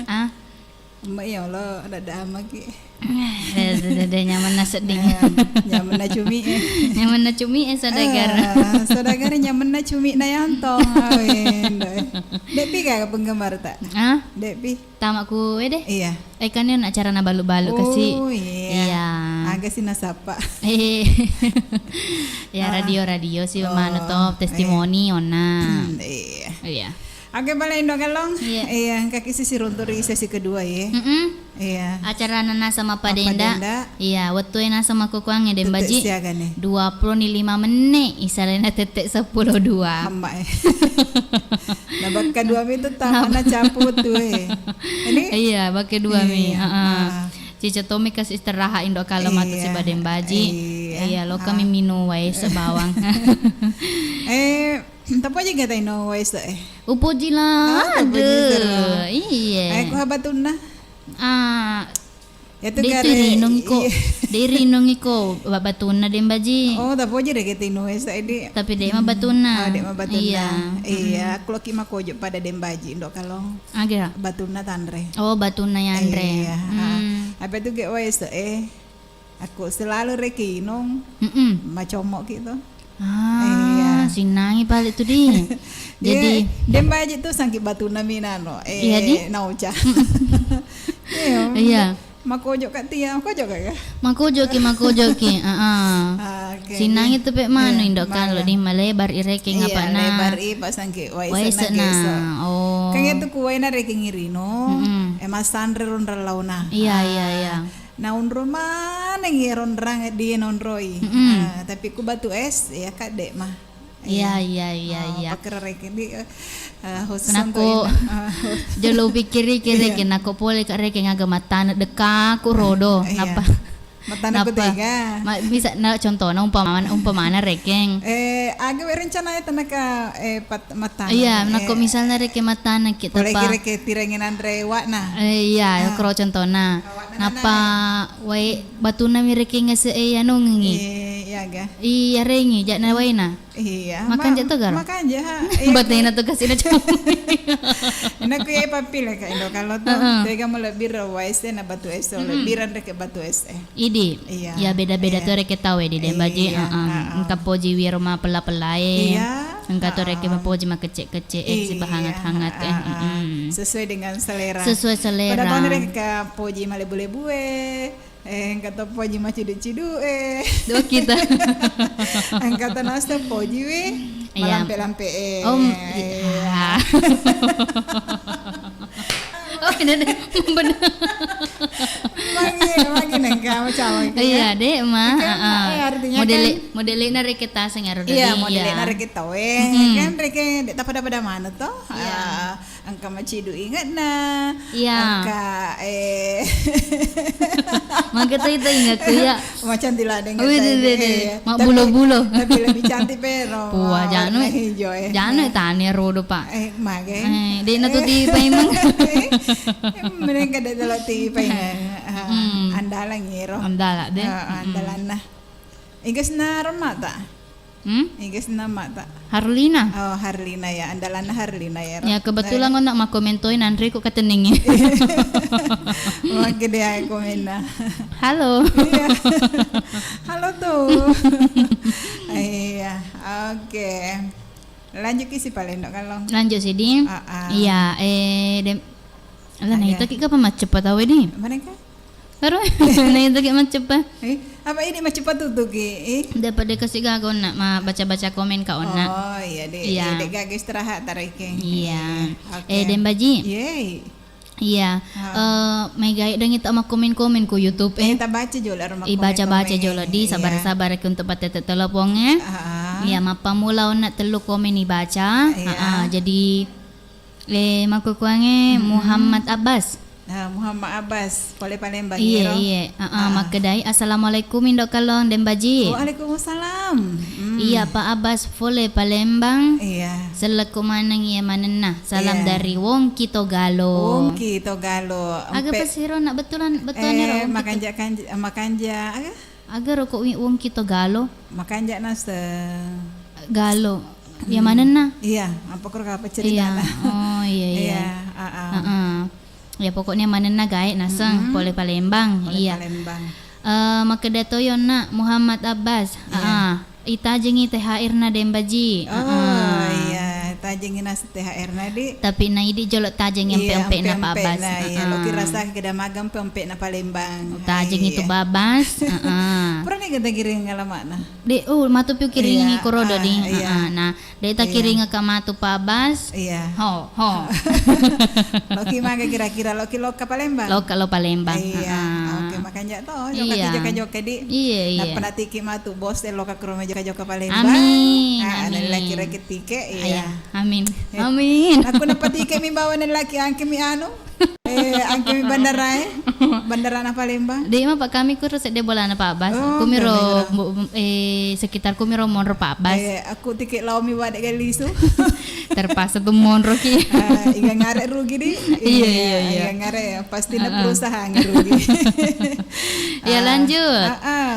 Ah. Mbak yo lo ada maki. Ada nyaman na seding. Nyaman na cumi. Nyaman na cumi saudagar. Saudagar nyaman na cumi na yantong. Awin. Depi ka penggemar tak? Ah? Depi. Tamak ku deh. Iya. Kan yun acara na balu-balu kasi. Oh iya. Agak sinasapa. Ya radio-radio sih mana top testimoni ona. Iya. Iya. Oke, balain dong kalong. Iya. Kaki sisi runturi sesi kedua ya. Iya. Acara nana sama Pak Denda. Denda. Iya, waktu na sama kukuangnya Den Baji. Siaga nih. 25 menit, isalena tetek 10-2. Hamba nah baka 2 mi itu tangan caput tuh Ini? Iya, baka 2 mi. Cica Tommy kasih istirahat indo kalau matu si Baden Baji. Iya, lo kami minum wae sebawang. Tapi aja gak tahu wes Upo jila. Aduh. Iya. Aku habatun na. Ya tuh Dari nongi ko babatuna Den Baji. Oh, tapi aja deh kita wes ini. Tapi dek mah batuna. Oh, dek mah batuna. Iya. Iya, aku lagi mah kojo pada Den Baji indo kalau. Agira. Batuna tandre. Oh, batuna yandre. Iya. Apa itu gak wes aku selalu rekinong. Macomok gitu. Sinangi paling itu di. Jadi Den Baji tuh sangki batuna minano. Iya di. Nauca. Iya. Makojo kat tiang, makojo kak ya? Makojoki. Sinang itu pek mano indo kan lo di malebar ireke ngapa na. Lebar i pasangki waisa na. Oh. Kang itu kuwai na reke ngirino. Emas sandre ronra launa. Iya. Na unro mana ngiron rang di nonroi. Tapi ku batu es ya kak dek mah. Iya. Pakai reke di khusus Nako jalo pikir-pikir nako pole kak reke ngaga matana deka ku rodo. Napa? Matana ku tega. Bisa na contohna umpamana rekeng. Aga rencana itu naka matana. Iya, nako misalnya reke matana kita pa. Boleh reke tirengin Andre wakna. Iya, kro contohna. Napa wae batuna mi reke ngase anu ngi. Iya ga. Iya rengi jakna waena. Iya. Makan jatuh gar. Makan aja. Batena tuh kasih na Enak ku ya papil ka indo kalau tuh tega mo lebih rawais na batu es lebiran reke batu es. Idi. Ya beda-beda tuh reke tahu di Den Baji. Engka poji wi rumah pela-pelae. Iya. Engka tuh reke poji mah kecek-kecek si hangat-hangat sesuai dengan selera. Sesuai selera. Pada tahun reke poji mah lebu-lebu kata poji mah cidu-cidu Dua kita. Kata nasta poji we malampe-lampe iya. Oh ini benar. Lagi nengka macam iya deh mah. Modelnya na reke ta sing aro iya modelnya reke ta kan reke pada mana toh angka macidu ingat na angka Maka itu ingat tuh ya. Macam tiladeng mak bulo-bulo. Tapi lebih cantik pero. Puah jano tanya rodo pak. Mage. Di natu di paimang. Mereka ada dalam ti paimang. Andalan ngiro. Andala deh. Andalan nah. Igas na remata. Igas na mata. Harlina. Oh Harlina ya, andalan Harlina ya. Ya kebetulan kau nak makomentoin Andre kok keteningi. Wah gede ay komen na. Halo. Halo tuh. Iya, oke. Lanjut kisi paling dok kalau. Lanjut sih di. Iya, Alah nah itu kita apa cepat tahu ini. Mana kah? Baru, nah itu kita cepat. Apa ini mah cepat tuh ki? Dapat dikasih gagon nak ma baca-baca komen kau nak. Oh iya deh. Iya. Dek gak istirahat tarik. Iya. Den Baji. Iya. Mega dan kita sama komen-komen ku YouTube. Kita baca jola rumah. Baca jola di sabar-sabar untuk pada teleponnya. Iya, mapa mula nak telu komen baca. Jadi makukuange Muhammad Abbas. Muhammad Abbas, Pole Palembang. Iya. Makedai. Assalamualaikum indok kalong Den Baji. Waalaikumsalam. Iya Pak Abbas, Pole Palembang. Iya. Selaku manang iya manenah. Salam dari Wongki Togalo. Wongki Togalo. Agak pasiro nak betulan ya makanja. Agar rokok Wongki Togalo. Makanja nase. Galo. Ya mana na? Iya, apa kurang apa cerita Iya. nah. Oh iya iya. Iya, Ya pokoknya mana na gae naseng pole Palembang. oleh Iya. Palembang. Makadatoyon na Muhammad Abbas. Ita jengi THR na dembaji. Oh iya, tajengin nasi THR nadi. Tapi na idi jolok tajeng yang pempek na Pak Abbas. Nah, iya, lo kira sah keda magang pempek na Palembang. Tajeng itu babas. Pernah nih kita kirim ngalamak nah. De matu piu kiring Iya, ikorodo di. iya. Nah, de ta kiring ka matu Pak Abbas. Iya. Ho. Lo kira kira-kira lo kilo ke Palembang. Lo Palembang. Iya. Oke, makanya toh Iya. joka-joka di. Iya Nah, iya. pernah tiki matu bos lo ke rumah joka-joka Palembang. Amin. Ada Amin. laki rakit tike, iya. Amin. Amin. Aku dapat tike mi bawa ng laki angke mi ano. Angke mi bandara bandara na Palembang. Di ma Pak kami kurus de bola na Pak Abbas. Oh, Kumiro sekitar kumiro monro Pak Abbas. Aku tike lau mi wade galisu. Terpaksa tuh monro ki. Iga ngare rugi di. Iya. Iga ngare pasti na perusahaan rugi. Ya lanjut.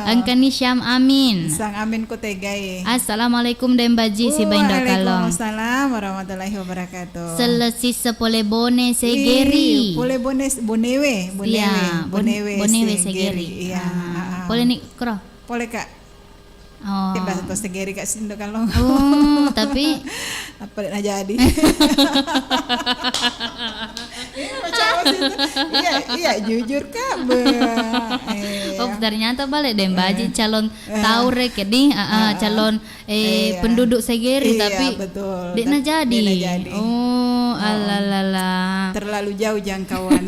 Angkani Syam Amin. Sang amin ko tegai. Assalamualaikum Dembaji si Baindo Kalong. Waalaikumsalam warahmatullahi wabarakatuh. Selesi sepole bone segeri. Boleh bonewe. Iya, Bonewe Iya. segeri. Boleh nih kro. Boleh Kak. Oh. Bahasa to segeri Kak Sindo kalau. Oh, tapi Apa nak jadi? Iya jujur Kak. oh ternyata balik Dembaji calon taure keding calon penduduk segeri Iya, tapi betul. Dek na jadi. Dek na jadi. Oh, alalala. Terlalu jauh jangkauan.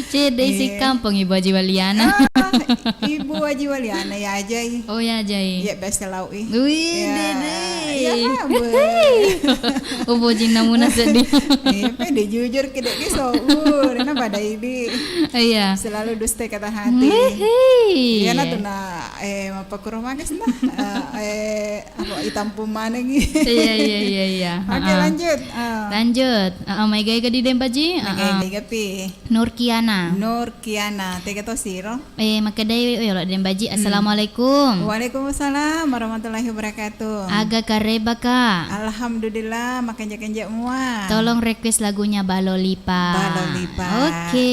Cede si kampung Ibu Haji Waliana. Ibu Haji Waliana ya aja. Oh ya Jai. Ya best lau Wih, Dede. Ya, Ubo jina muna sedih. Pede jujur kedek kiso. Rena pada ini. Iya. Selalu dusta kata hati. Iya na tuh na mapakuro magas na. Apa itampu mana gitu. Iya. Oke lanjut. Lanjut. May gaya ka di Dembaji. Gapi. Nur Kiana. Nur Kiana. Teka to siro. Makaday yo Dembaji. Assalamualaikum. Waalaikumsalam warahmatullahi wabarakatuh. Aga kareba ka. Alhamdulillah makan jek mua. Tolong request lagunya Balolipa. Balolipa. Oke.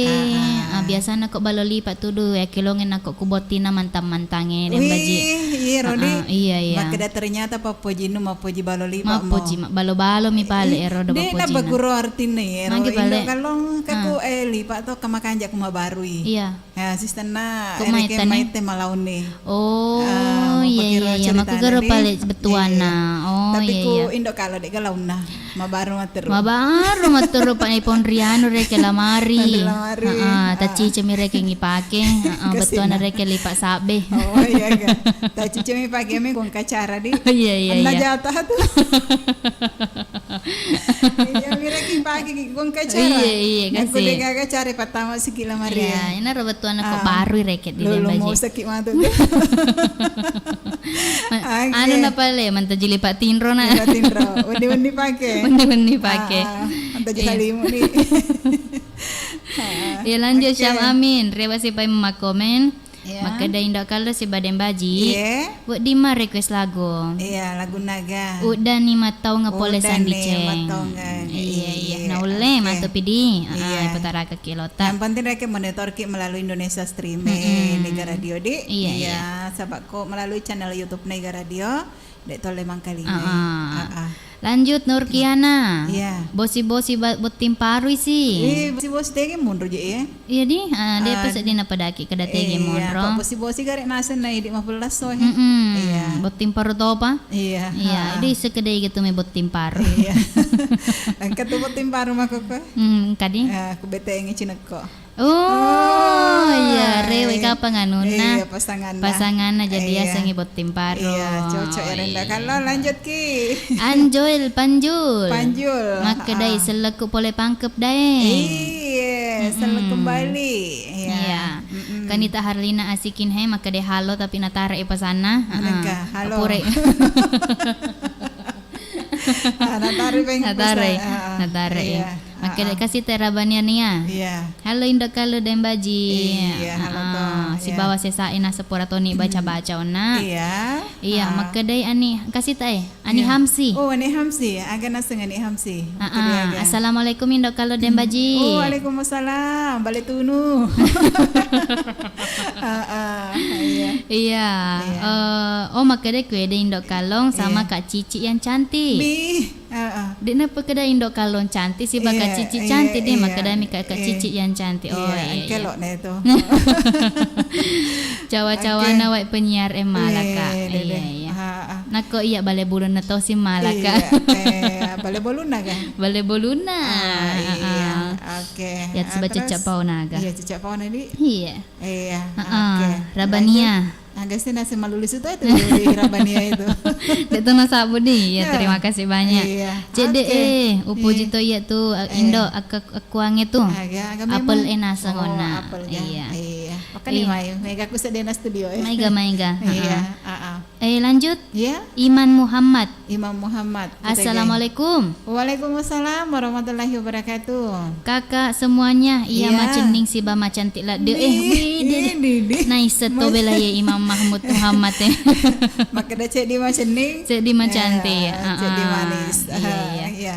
Biasa na kok Balolipa tuh ya kilongin ako kubotina mantang-mantange Dembaji. Iya Rodi. Iya. Makada ternyata papojinu mapoji Balolipa mo. Mapoji balo-balo mi pale ero do Di na papojina. baguro artine ero. Manggi pale. Kalong kaku lipa to kamakanjak kumabarui. Iya. Ya sistem na Kumaitan maite malaune. Oh, mapakiro iya. cerita Makagaro na di. pale betuana. Oh, Tapi iya. ku indo kalau dek galaun na mabaru matero. Mabaru maturo pa ipon Riano reke lamari. Lamari. Taci cemi reke ngipake. Betuana reke lipat sabe. Oh iya kan. Tak cuci mi pagi mi kung kacara di. Iya. Anda jatah tuh. Iya mira ki pagi kung kacara. Iya, Aku kasi. dengar kacara pertama sikila Maria. Iya, ini betuana ko baru reke di Lolo mau Dembaji. sakit matu. Ano na pale, mantaji lipat tinro na. Tindro. Undi pakai. Bendi-bendi pake. Anta jalimu ni. Ya lanjut Syam Amin. Rewa si pai memakomen. Iya. Maka da indak kalau si Badembaji. Iya. Buat Dima request lagu. Iya lagu naga. Udah nih matau ngapole Udah sandi nih, ceng. matau nggak. Iya. Iya, Nah ule oke. matu pidi. Iya. Putara ke kilota. Yang penting mereka monitor ki melalui Indonesia Streaming Nega Radio di. Iya. Sahabat ko melalui channel YouTube Nega Radio. Dek tole mangkali. Lanjut Nur Kiana. Iya. Bosi-bosi buat tim parui sih. Si bos tege mundur je ya. Iya di. Dia pas di napadaki kada tege monro. Pak bosi garek nasen na idi 15 so. Iya. Buat tim paru to apa? Iya. Iya. Di sekedai gitu me buat tim paru. Iya. Ketemu tim paru mako ko. Kadi. Aku bete ngi cinek ko. Oh, iya, rewe ka panganuna. Iya, pasangan. Pasangan na jadi Iya. asa ngibot tim paro. Iya, cocok ya Renda. Kalau lanjut ki. Anjol panjul. Panjul. Makadai seleku pole pangkep dae. Iya, selalu kembali. Iya. Kanita Harlina asikin he makadai halo tapi natare ipasana. Aneka, halo. Apure. Natari pengen Natare. pesan. Natare. Iya. Maka kasih terabania nia. Iya. Halo Indok kalau dan baji. Iya, halo toh. Si Iya. bawa sesain sepura toni baca-baca ona. Iya. Iya, maka dai ani kasih tae. Ani Hamsi. Oh, Ani Hamsi. Aga naseng Ani Hamsi. Assalamualaikum Indok kalau dan baji. Oh, Waalaikumsalam. Balik tunu. Iya. Iya. Maka dai kue de Indok Kalong sama Kak Cici yang cantik. Dia napa kedai Indok Kalong cantik si Kak Cici cantik dia maka dai Kak Cici yang cantik. Oh iya. Kelok na itu. Cawa-cawana wai penyiar Malaka. Iya. Nako iya bale bulun na to si Malaka. Bale boluna kan? Bale boluna. Iya. Oke. Ya sebaca cecak pauna ga. Iya, cecak pauna ni. Iya. Iya. Oke. Rabania. Agak sih nasi malulis itu di Rabania itu. Itu nasabu nih. Ya terima kasih banyak. Iya. Jadi upuji to ya tu Indo akuange tu. Apel enasa ngona. Iya. Iya. Makanya mai mega ku sedena studio ya. Maiga. Iya. Lanjut. Iya. Iman Muhammad. Imam Muhammad. Assalamualaikum. Waalaikumsalam warahmatullahi wabarakatuh. Kakak semuanya iya macening si bama cantik lah. Nice to bela ya Imam Mahmud Muhammad Maka dah cek di macening. Cek di cantik. Cek di manis. Iya.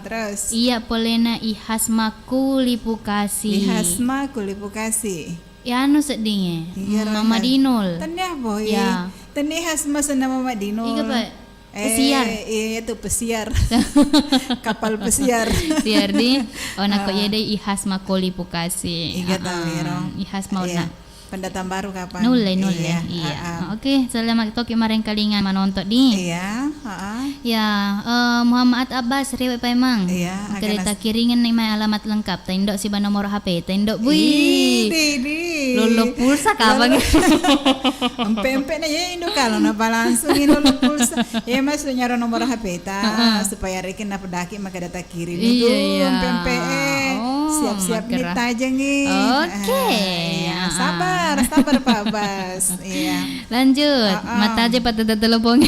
Terus. Iya polena ihasma kulipukasi. Ihasma kulipukasi. Ya anu sedingnya. Mama Dinul. Tanya boy. Ya. Tanya ihasma sana Mama Dinul. Iya Pak. Pesiar. Iya itu pesiar. Kapal pesiar. Siar di. Nak kok ya deh ihasma kulipukasi. Iya tahu ya. Ihasma ona. Pendatang baru kapan? Nul ya. Iya. Oke, selamat toki mareng kalingan manonton di. Iya. Ya, Muhammad Abbas rewe paemang. Iya. Kereta kiringan nih may alamat lengkap. Tendok si nomor HP. Tendok bui. Lolo pulsa kapan? Empe na ya Indo kalau napa langsung lolo pulsa. Ya maksudnya nomor HP ta supaya rekin na pedaki maka data kirim itu empe. Siap-siap nih tajang nih. Oke. Sabar Pak Bas. Iya. Lanjut. Mata aja pada telepon.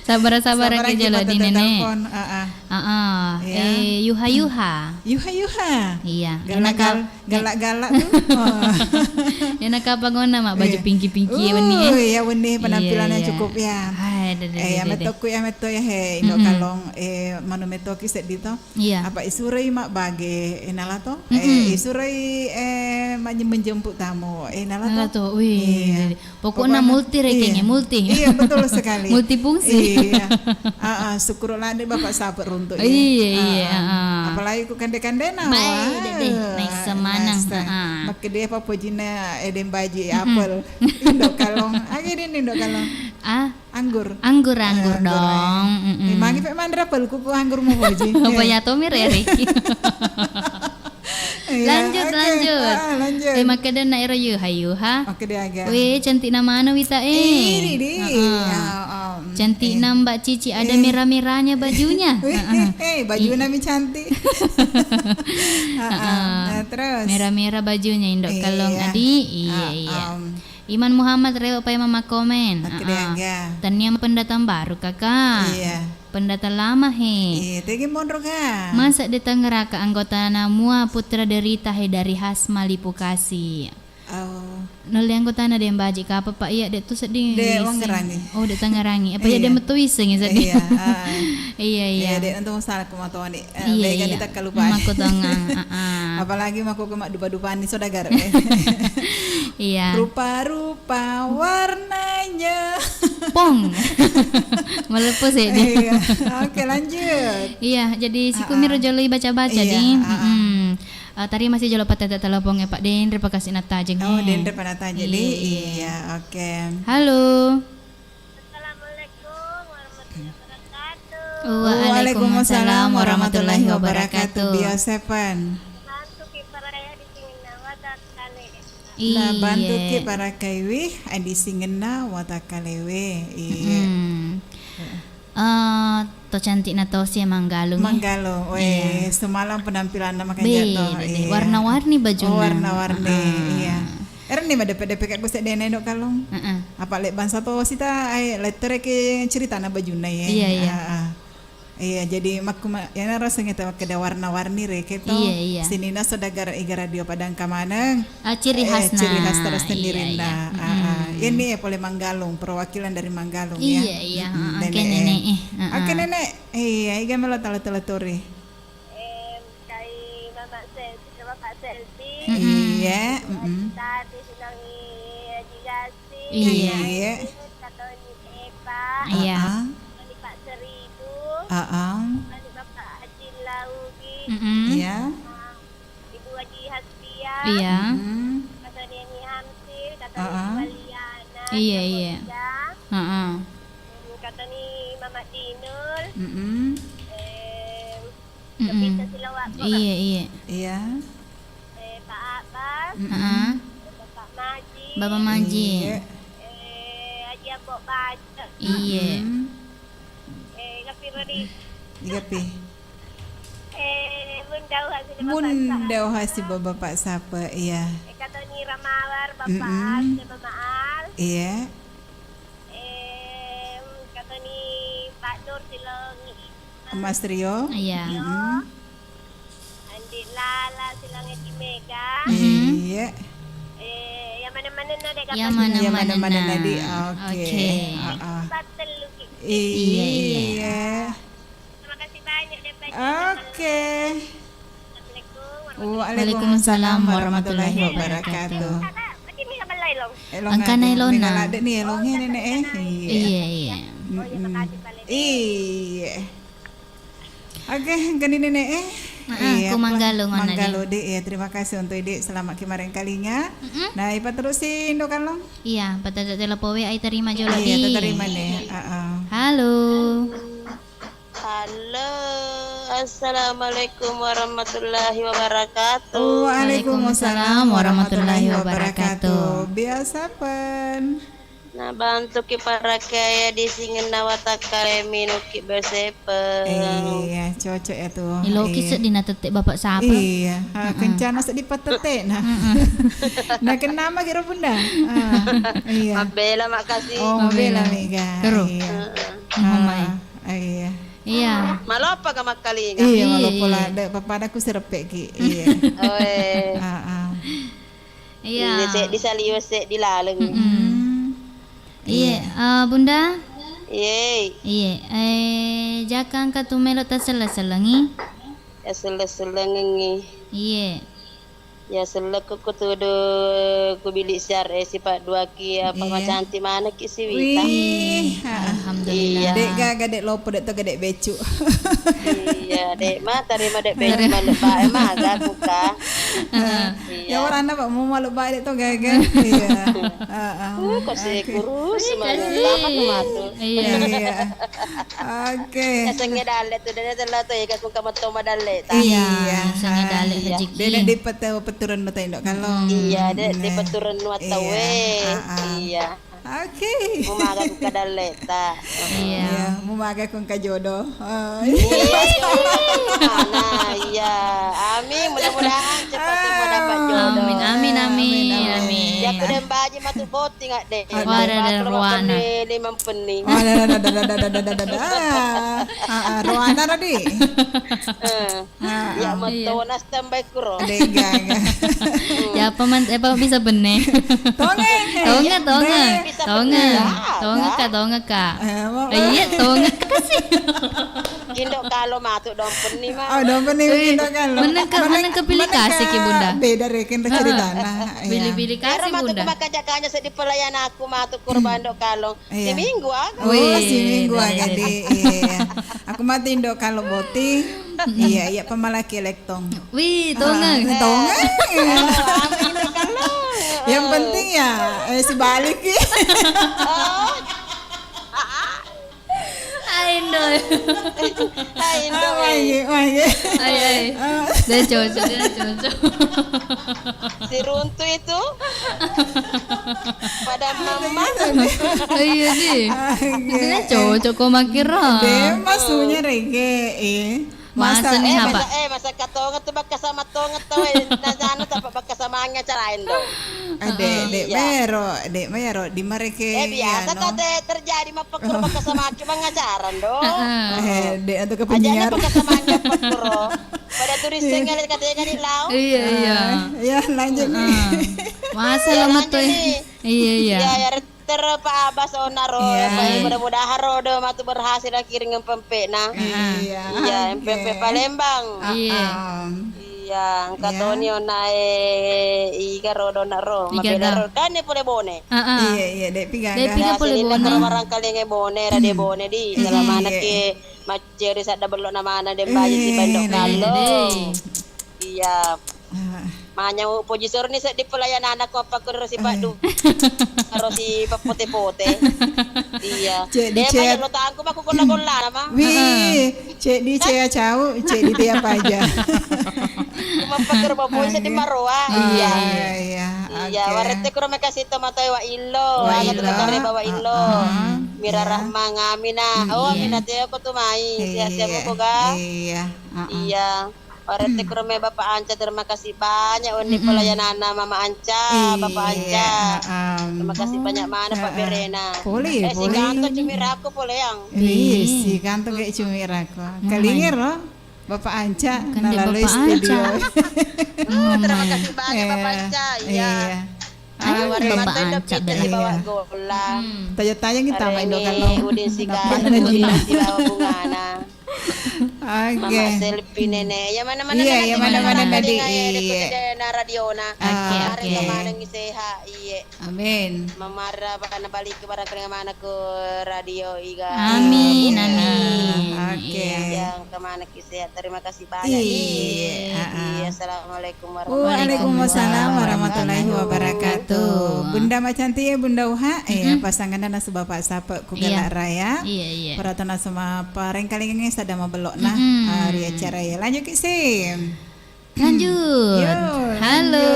Sabar ke jalo di nenek. Yuha. Iya. Galak tuh. Ya nak pangona mak baju pinky weni. Iya weni penampilannya cukup ya. Metoku ya meto ya he Indo Kalong manu metoki set dito. Iya. Apa isurai mak bage enala to? Isurai menjemput tamu enala to. Wih. Pokoknya multi rekengnya multi. Iya betul sekali. Multifungsi. Iya. Syukur lade bapak sabar untuk Iya. Apalagi ku kande-kandena. Naik semanang. Maka dia apa pojina edem baji apel. Indo Kalong. Akhirnya Indo Kalong. Anggur dong. Mangi pe mandra pel kuku anggur mo boji. Apa ya Tomir ya Riki. Lanjut. Maka dan na ero hayu ha. Oke dia agak. Weh cantik nama ana wita cantik Mbak Cici ada merah-merahnya bajunya. Bajunya mi cantik. Terus. Merah-merah bajunya Indok Kalong Adi. Iya. Iman Muhammad rewa pa mama komen. Tanya pendatang baru kakak. Iya. Pendatang lama Iya, tegi mondro ka. Masa di Tangerang anggota namua putra derita dari Hasma Lipukasi. Nol yang kota na dem baji ka apa iya det tu seding de Wanggerangi. De Tangerangi apa ya dem tu iseng seding. Iya. De untuk salah kumatoni. Iya. Kita kelupaan. Mako tangang. Apalagi mako kemak dupa-dupani saudagar. Iya. Rupa-rupa warnanya. Pong. Melepas ya dia. Oke, lanjut. Iya, jadi si Kumiro joloi baca-baca di. Tadi masih jolo patata telepon Pak Dendre pakasih natajeng. Dendre panatajeng di. Iya, oke. Halo. Assalamualaikum warahmatullahi wabarakatuh. Waalaikumsalam warahmatullahi wabarakatuh. Biasepan. Bantu para ya di sini watak kale. Nah, bantu ki para kaiwi adi singena watakalewe. Iya. To cantik na to si Manggalong. Semalam penampilan nama jatuh. Warna-warni bajunya. Warna-warni. Iya. Nih madep-dep aku sedene Indok Kalong. Apa lek bangsa to sita letter ke cerita na bajuna ya. Iya. Iya, jadi ya rasanya kita keda warna-warni reke to. Iya. Sini na saudagar iga radio Padang Kamaneng. Ciri khasna. Ciri khas tersendiri Iya. Ini boleh Manggalung, perwakilan dari Manggalung ya. Iya. Oke nenek. Oke nenek. Iya, iga melo tala-tala-turi. Kay Mama Selfie, Bapak Selfie. Iya. Tadi silang Jigasi. Iya. Kata ni Epa. Iya. Ni Pak Seribu. Ni Bapak Haji Laugi. Iya. Ibu Haji Hasbia. Iya. Kata ni Hamsil. Kata ni Waliana. Iya. Kata ni Mama Dinul. Mm-mm. Kita silawak. Iya. Iya. Pak Abbas. Bapak Maji. Bapak Manji. Haji Abok Baca. Iya. Kapi Rodi. Iga pi. Bunda Hasil Bunda hasi bapak sapa iya. Kata ni Ramawar Bapak As dan Mama Al. Iya. Kata ni Pak Nur silang Mas Trio. Iya. Andi Lala silang Haji Mega. Iya. Yang mana-mana nak dek kata Yang Ya mana-mana. mana-mana tadi. Oke. Oke. Batel Luki. Iya. Terima kasih banyak daripada Oke. Assalamualaikum. Waalaikumsalam warahmatullahi wabarakatuh. Mati mi kabalay long. Angka na ilona. Ngalada nih elongnya nenek Iya. Iya. Oh ya makasih pala. Iya. Oke, gani nenek Ku Manggalo ngona Manggalo dek ya. Terima kasih untuk dek selamat kemarin kalinya. Nah, ipa terusin dokan lo. Iya, patata telepowe ay terima jolo Iya, di. terima nih. Halo. Halo, assalamualaikum warahmatullahi wabarakatuh. Waalaikumsalam warahmatullahi wabarakatuh. Biasa pen. Nah, bantu ki para kaya di singin nawatakale minuki bersepe. Iya, cocok ya tuh. Iloki Iya. sedih na tetek bapak siapa? Iya, kencana sedih patete nah. Nah, kenapa kira bunda? Iya. Mabela makasih. Oh, bela mega. Kero. Iya. Mamai. Iya. Iya. Malo apa ka makalinga? Iya, malu pola ada papadaku serepek ki. Iya. Oe. Iya. Ini sek disaliyo sek dilaleng. Iya, Bunda. Yeay. Iya, jakang ka tumelo ta sela-selangi. Ya sele-selengengi. Iya. Ya selek ku tudu ku bilik siar si Pak Dua ki apa cantik mana ki si Wita. Wih. Alhamdulillah. Dek gadek lopo dek to gadek becu. Iya, dek mah tarima dek beju maluk bae mah gak buka. Ya orang apa mau malu baik dek to gagan. Iya. Kok sih kurus semuanya lama kematu. Iya. Oke. Ya senge dalet tu dan telah tu ya kas muka mato madalet. Iya, sangat dalek rezeki. Dia di peturan mata indok kalau. Iya, dek di peturan nuata we. Iya. Oke. Mau makan buka dalet ta. Iya, mau makan kung kajodoh. Iya, mana? Iya. Amin, mudah-mudahan cepat semua dapat jodoh. Amin. Ya aku dan baji matu boti ngak dek. Wah, ada Rowana. 5 pening. Oh, Rowana tadi. Ya mato na standby kuro. Dega. Ya apa bisa benih? Tonga ka. Iya, tonga kasih. Kindo kalau matu dong peni mah. Oh, dompet nih indok kalau. Mana kepilih kasih ki Bunda? Beda rekin ceritana. Pilih-pilih Karo kasih matu Bunda. kumakajakanya sa di pelayan aku matu kurban dok kalong. Iya. Si minggu aga. Oh, si minggu agak iya. Aku mati indok kalau boti. Iya, pemalaki elektong. Wih, tonga. Tonga. Amin dok kalong. Yang penting ya si balik ya. Aindo. Hai Indo. Ay. Dia cocok. Si runtu itu pada mama. Iya sih. Dia cocok kok makira. Dia masunya reggae. Masa nih apa? Masa katonga tu baka sama tonga tu. Nasana tak baka sama kesamanya carain dong. Dek mero di mereka. Biasa terjadi mapakuro sama cuma ngajaran dong. Dek atau ke Aja penyiar. na pagkasamanya pakuro. Pada turis yang ngalit katanya kanilaw. Iya. Ya lanjut nih. Masa lama tuh. Iya. Ya terpa abas onaro. Mudah-mudahan rodo matu berhasil akhirnya pempe na. Iya, pempe Palembang. Iya, katoni onae iga rodo naro. Mabela rodo kan pole bone. Iya, dek piga. Pole bone. Orang kali ngebone rade bone di dalam mana ke maceri sada belok nama ana dem bayi di bandok kalo. Iya. Manya puji sur ni di pelayanan anak ko apa ko si Padu. Karo si papote-pote. Iya. Dia lo tangku aku gola-gola nama. Cek di cea cau, cek di dia apa aja. Cuma pakir baboy sa di Marwa. Iya. Iya, warete ko makasih tomatay wa illo. Ang kare bawa illo. Mira rahma ngamina. Oh, minate ko tumai. Siya ko ga. Iya. Warete ko may Bapak Anca, terima kasih banyak undi pelayanan Mama Anca, Bapak Anca. Terima kasih banyak mana Pak Berena. Boleh. Si kanto cumiraku boleh yang. Si kanto kayak cumiraku. Kalingir loh. Bapak Anca Bapak studio. Terima kasih banyak Bapak Anca. Iya. Bapak Anca bawa gola. Tanya-tanya kita main dokan lo. Udin si kanto, udin si bawa bungana. Mama selfie nenek. Ya mana-mana Iya, mana-mana tadi. Iya. Na radio na. Oke. Mana ngiseha. Iya. Amin. Mamara baka nabalik ke barang kering mana ke radio iga. Amin. Oke. Yang kemana kiseha. Terima kasih banyak. Iya. Assalamualaikum Waalaikumsalam warahmatullahi wabarakatuh. Bunda Macanti ya Bunda Uha. Pasangan dana sebapak sapa ku galak raya. Iya. Peratona sama pareng kalingnya sada mabelok nah. Hari acara ya. Lanjut Kisim. Lanjut. Halo.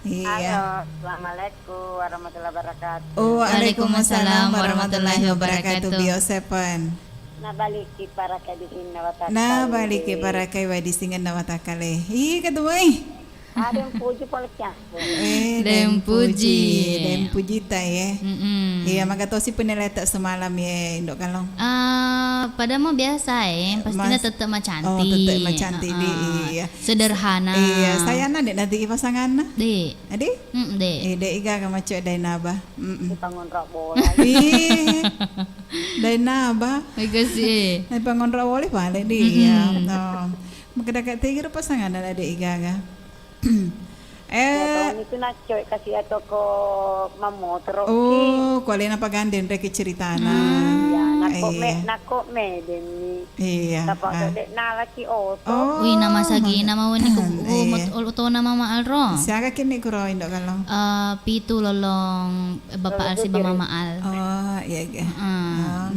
Iya. Assalamualaikum warahmatullahi wabarakatuh. Waalaikumsalam warahmatullahi wabarakatuh. Biosepan. Nabaliki para kadisin nawatakale. Nabaliki para kay wadisingan nawatakale. Kedua. Ada puji poleknya. Dem puji ta ya. Iya magato si peneletak semalam ya Indok Kalong. Pada mau biasa pastinya tetap cantik. Tetap cantik iya. Sederhana. Iya, sayana dek nanti pasangan. Dek. Adik? Dek. Dek iga ka maco Dainaba. Pangonrak bola. Dainaba. Makasih. Ay pangonrak boleh balik dia. No. Magdakat tigir pasangan na dek iga ka. Itu nak coy kasih atau ko mamotro. Kuali na paganden reki ceritana. Nako me demi. Iya. Tapos dek nalaki oto. Uy nama sagi nama wani ko uto nama Mama Alro. Siaga kini kuro Indok Kalong. Pitu lolong Bapak Al si Mama Al. Iya.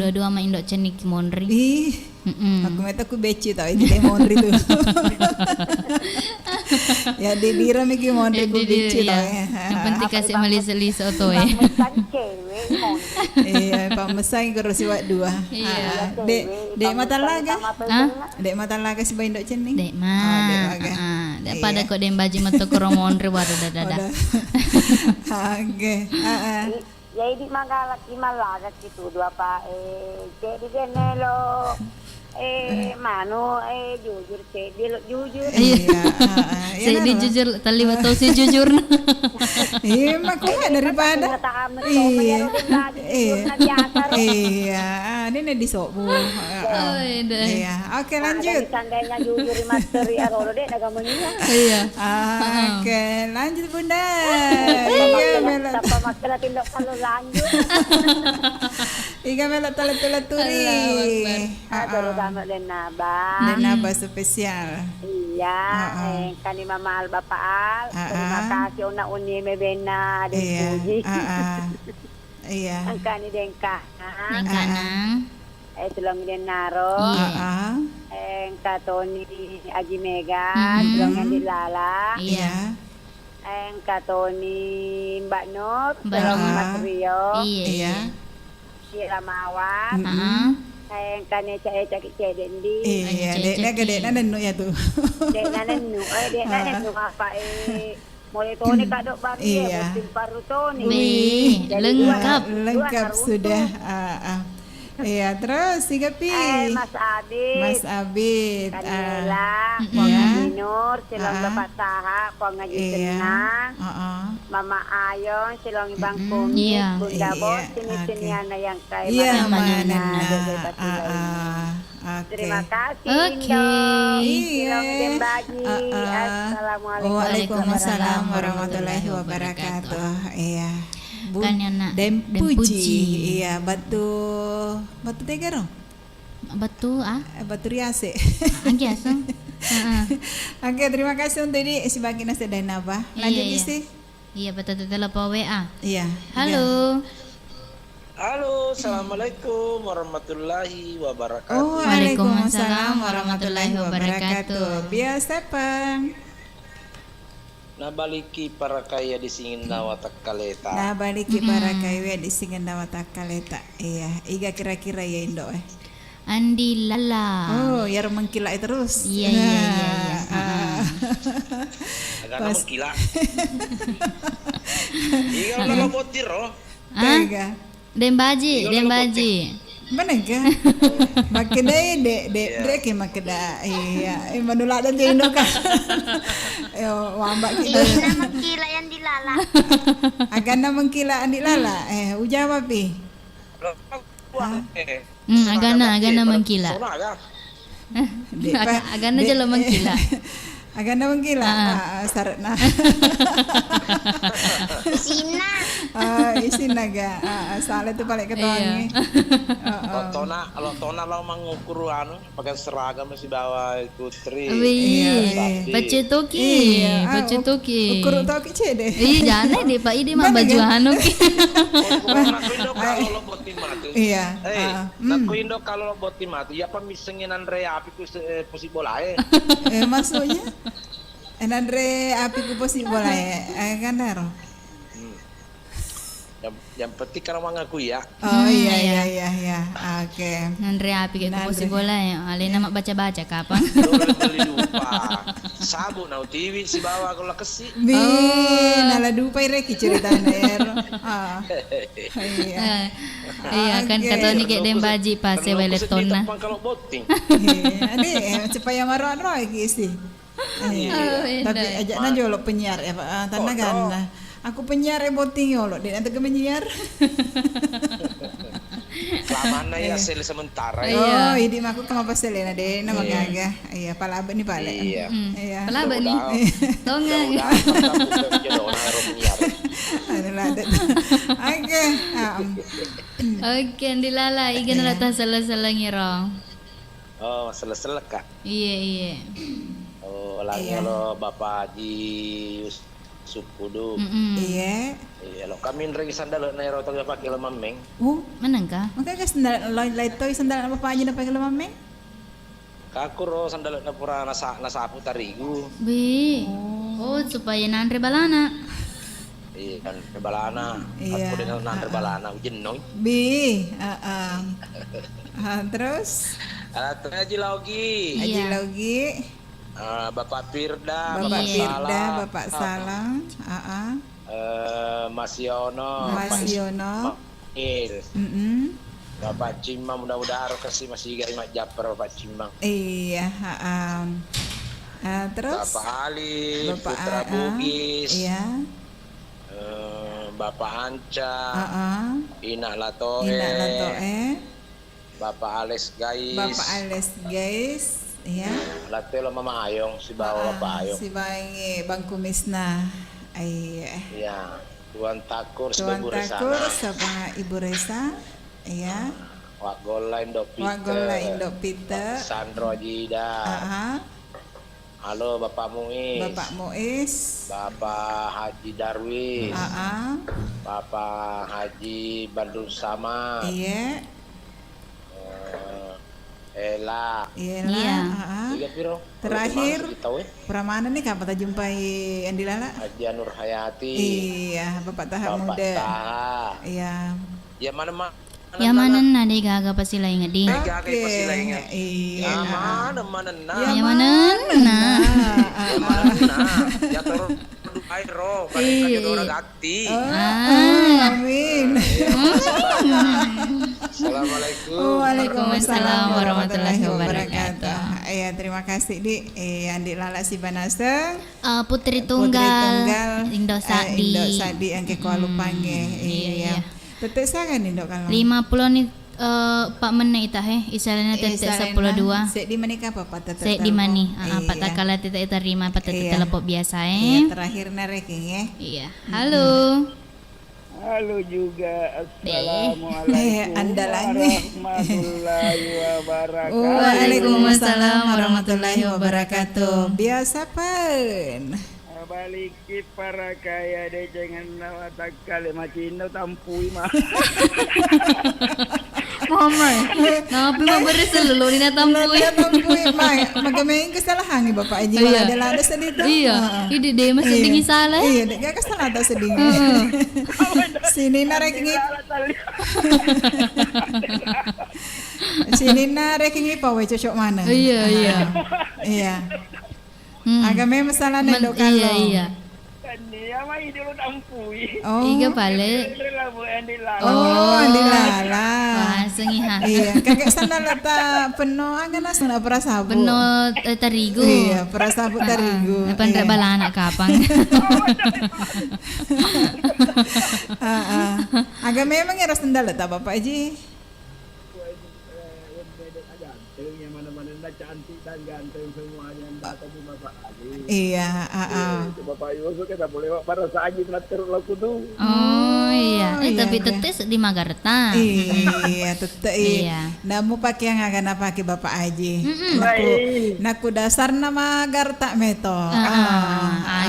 Dua-dua sama Indok Cenik Monri. Aku meta ku beci tau ini Monri tuh. Ya dibira miki Monri ku beci tau ya. Yang penting kasih malis-lis oto ya. Iya, pamesang karo si wak dua. Dek mata laga. Dek mata laga si Indok Cenik. Dek Dek pada kok dem baji metu karo Monri waduh dada. Oke. Ya ini magalak imalaga gitu dua pa jadi genelo mano jujur dia jujur. Iya. Saya di jujur tali betul si jujur. Iya makanya daripada. Iya. Ini di sobu. Iya. Oke lanjut. Seandainya jujur materi arolo deh nagamanya. Iya. Oke lanjut Bunda. Iya melok. Apa masalah tindak kalau lanjut. Iga melok talat-talaturi. Terutama dan Naba spesial. Iya, kani Mama Al Bapak Al. Terima kasih una uni mebena dan puji. Iya. Ang kani den Kanang. Tulong den naro. Ang katoni Aji Mega, tulong yang dilala. Iya. Ang katoni Mbak Nur, Mbak tulong Nur. Mas Rio. Iya. Si Ramawat. Ang kani cak cedendi. Iya, dekna nenu ya tuh. Dekna nenu apa Mulai Tony Kak Dok Bari Iya. Botin Paru Tony. Wih, Jadi lengkap. Lengkap dua sudah. Iya, terus tiga pi. Mas Adit. Mas Abid. Kanila, Iya. Puang Minur, Silong Bapak Taha, Puang Ngaji Iya. Tenang, Heeh. Mama Ayon, Silong Ibang Kumis, Iya. Bunda Iya, Bos, sini-sini oke. anak yang kaya. Iya, Mana-mana, mana. Dede Batilai. Oke. Terima kasih, Oke. Indo. Iya. Silong Dembaji. Assalamualaikum. Waalaikumsalam warahmatullahi wabarakatuh. Iya. Bu Kan ya, nak. Dem Dem Puji. Puji. Iya, batu tegaro. Betul Batu riase. Anggi asam. Oke, terima kasih untuk ini si bagi nasi dan apa. Lanjut Iya, iya. isi. Iya, betul telepon WA. Iya. Halo. Halo, assalamualaikum warahmatullahi wabarakatuh. Oh, Waalaikumsalam warahmatullahi wabarakatuh. Biasa, Pang. Nabaliki para kaya di singin watak kaleta. Nah, baliki para kayu di singin dawa takaleta. Iya, iga kira-kira ya Indo Andi Lala. Oh, ya mengkilai terus. Iya, iya, iya, iya. Agak nama gila. Iya, kalau botir oh. Tega. Dembaji. Mana ga? Makeda de ke makeda. Iya, manula dan jadi Indo kan. Yo, wamba kita. Nama kila yang dilala. Agana mengkila andi lala. Ujawa pi. Agana mengkila. Agana jelo mengkila. Agana mengkila. Saratna. Sina. Isin naga. Salah itu paling ketawangi. Lotona lo mengukur anu pakai seragam masih bawa itu tri. Wih, Pacetuki. Ukur toki cede. Jangan deh Pak, ini mah baju anu ki. Kalau lo botin mati. Iya. Naku Indo kalau lo botin mati, ya pamisengin Andrea api ku possible aja. Maksudnya? Andre api ku possible aja. Kan daro. Yang penting karena mengaku ya. Oh iya. Oke. Andre api kayak kuposi bola ya. Alena mak baca-baca kapan? Beli lupa. Sabu nau TV si bawa kalau kesi. Nala dupai reki ceritanya ya. Iya. Iya kan kata ni kayak dembaji pas seweletona. Kalau boting. Ade supaya maro-maro iki sih. Tapi ajakna jolo penyiar ya Pak. Tanda kan. Aku penyiar boting yo lo, dia nanti menyiar. Kelamana ya sel sementara. Oh, ini aku kemapa selena deh, nama gaga. Iya, pala apa nih pala. Iya. Pala apa nih? Tongang. Oke, dilala, ikan latah salah-salah ngiro. Oh, salah-salah kak. Iya. Oh, lagi lo Bapak Haji Sukudu. Iya. Iya, lo kami nregi sandal na iro taga pakai lemameng. Menang ka? Makanya sandal laitoy sandal apa aja na pakai lemameng? Kaku ro sandal na pura nasapu tarigu. Bi. Oh, supaya nandre balana. Iya, kan balana. Iya. Aku dengan nandre balana ujen noy. Bi, terus? Alat Haji Laugi. Haji Laugi. Bapak Firda, Bapak Salam, Mas Yono, Bapak Cimang, mudah-mudahan kasih masih gari Mak Japar Bapak Cimang. Iya, terus Bapak Ali, Putra Bugis, iya. Bapak Anca, Ina Latoe, Bapak Ales Guys. Iya. Latte lo Mama Ayong si bawa Bapak Ayong. Si Bang Kumisna. Iya. Tuan Takur sama Ibu Resa. Iya. Wak Gola Indo Peter. Sandro Jida. Halo Bapak Muiz. Bapak Haji Darwis. Bapak Haji Bandung Sama. Iya. Iya. Tiga piro. Terakhir, Pramana nih kapan kita jumpai Andi Lala? Haji Nur Hayati. Iya, Bapak Taha Muda. Iya. Ya mana nade gaga pasti lah ingat di. Iya. Mana Ya mana. Ya toro Ay, Ro, balik ka orang gati. Amin. Assalamualaikum. Waalaikumsalam warahmatullahi wabarakatuh. Ya, terima kasih di Andi Lala si Banaseng. Putri Tunggal Indo Sadi. Indo Sadi yang ke Kuala Lumpangnya. Iya. Tetek sangat Indo kalau. 50 nih Pak menit itah isalana tetek 12. Sek di manika apa tetek. Sek di mani. Pak takala tetek terima tetek telepon biasa Iya, terakhir nareking ya. Iya. Halo. Halo juga, assalamualaikum warahmatullahi wabarakatuh. Waalaikumsalam warahmatullahi wabarakatuh. Biasa pun. Balik para kaya deh jangan nawatak kali macino tampui mah. Mama. Napi mah beres lulu ni tampui. Tampui mah. Magamay kesalahan ni Bapak Haji. Wala ada sedih tu. Iya. Ide deh masih tinggi salah. Iya, dek kesalahan tu sedih. Sini nareking. Sini nareking pa we cocok mana? Iya. Iya. Agame masalah nendo kalau. Iya. Kania mah ide lo tampui. Iga balik. Oh, Andi Lala. Wah, sengiha. Iya, kakek sandal ta penuh agak nasuna prasabu. Penuh terigu. Iya, prasabu terigu. Pandai bala anak kapang. Agak memang ya sandal ta Bapak Haji. Yang mana-mana cantik dan ganteng semuanya datang di Bapak Ali. Iya, Bapak Yusuf kita boleh para saji terus laku tuh. Oh iya, tapi tetes di Magarta. Iya, tetep. Iya. Namu pakai yang agak pakai Bapak Haji. Naku dasar nama Garta meto.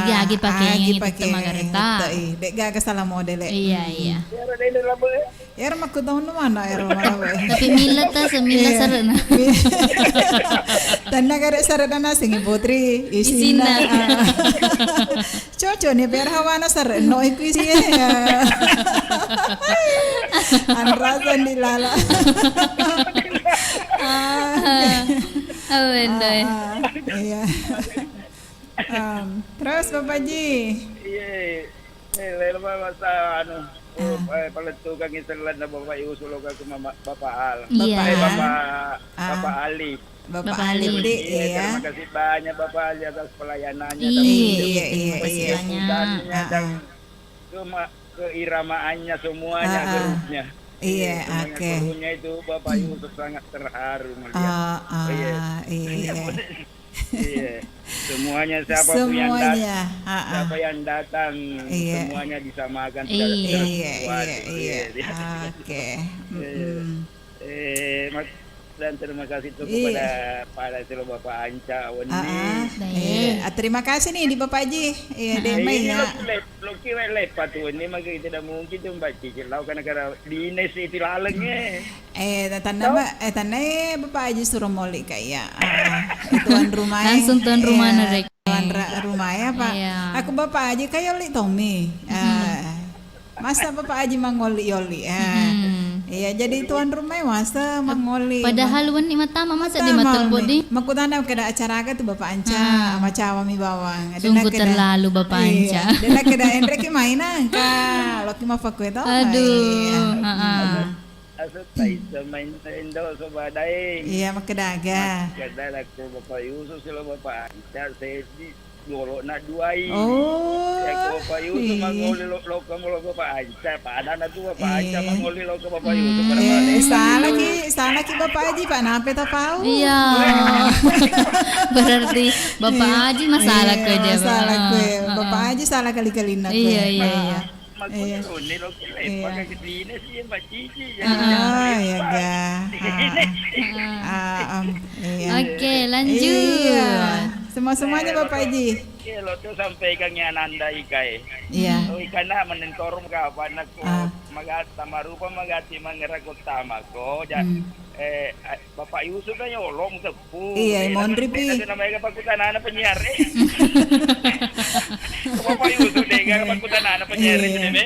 Agi pakai yang itu Magarta. Dek gak salah model. Iya. Ya aku tahu mana ya mana. Tapi milet semila sarana. Tanah garek sarana singi putri isina. Cocok nih biar hawana sarana iku isi ya. Anrasan di Lala. Awendoy. Iya. Terus Bapak Haji. Iya. Lele masa anu. Paletukan isalan na Bapak Yusuf lo ke Bapak Al. Bapak Ali. Bapak Ali, Terima kasih banyak Bapak Ali atas pelayanannya. Iya. Dan keiramaannya semuanya grupnya. Iya, oke. Gurunya itu Bapak Yusuf sangat terharu melihat. Iya. Semuanya siapa yang datang semuanya disamakan Oke. Dan terima kasih tuh kepada seluruh Bapak Anca terima kasih nih di Bapak Haji. Iya, demai ya. Lo kira lepat tuh ini maka tidak mungkin tuh Mbak Cicil lau karena dinas itu lalengnya. Tanda Bapak Haji suruh moli kayak tuan rumah. Langsung tuan rumah narek. Tuan rumah ya Pak. Aku Bapak Haji kayak oli Tommy. Masa Bapak Haji mangoli yoli. Iya, jadi tuan rumah masa mangoli. Padahal wan ni mata masa di matul bodi. Makutana kada acara ka tu Bapak Anca sama cawa mi bawang. Sungguh terlalu Bapak Anca. Dena kada Hendrik ki mainan ka. Lo ki mafakwe to. Aduh, Asal tayo main indo so badai. Iya, makadaga. Kada ko Bapak Yusuf sila Bapak Anca sedi lolo na duai. Oh. Ya ko Bapak Yusuf mangoli lo kamu Bapak Anca. Pada na tu Bapak Anca mangoli lo ke Bapak Yusuf para balik. Salah ki Bapak Haji Pak nape ta pau? Iya. Berarti Bapak Haji masalah ke dia. Salah ke. Bapak Haji salah kali-kali nak. Iya. Maksudnya ini lo kira pakai kedine sih Mbak Cici. Ya ga. Oke, lanjut. Semuanya Bapak Haji. Lo tuh sampaikan yang Ananda ikai. Iya. Ikan na menentorum ka apa nak ko magata marupa magati mangerakot tama ko. Bapak Yusuf kan nyolong tepu. Iya, mondri pi. Namanya pakutan anak penyiar. Bapak Yusuf deh gak aku tanah apa nyeri itu deh.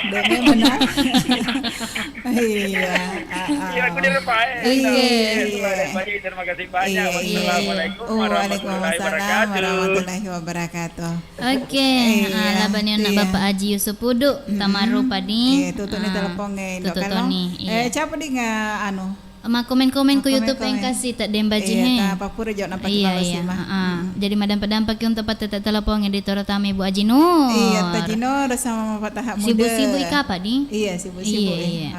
Demi benar. Iya. Iya aku di Repai. Iya. Terima kasih banyak. Wassalamualaikum warahmatullahi wabarakatuh. Oke, labannya nak Bapak Haji Yusuf Puduk Tamaru padi. Tutup ni teleponnya. Tutup ni. Siapa di nga Ma komen-komen ku YouTube yang kasih tak dembaji he. Iya, apa pura jawab nampak Jadi madam padam pakai untuk tempat telepon yang ditoro tami Bu Haji Nur. Iya, Pak Jinor sama Pak Tahap Muda. Sibuk-sibuk ika apa di? Iya, sibuk-sibuk. Iya.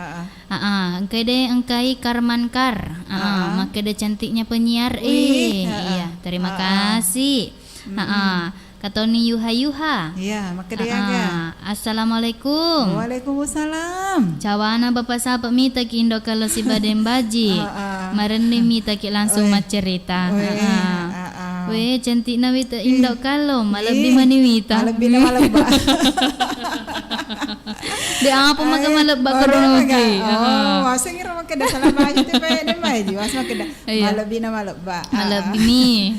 Engkai deh engkai Karmankar. Maka deh cantiknya penyiar. Iya, terima kasih. Katoni Yuha. Iya, maka dia agak. Assalamualaikum. Waalaikumsalam. Cawana Bapak sahabat mita ki Indo kalau si Badem Baji. Mareni mita ki langsung mat cerita. Weh cantik na wita Indo kalau malebih mani wita. Malebih na malebah. Dia apa makan malebah keronogi. Masa ngira makan dah salah baju tu pe dem baji. Masa makan dah malebih na malebah. Malebih mi.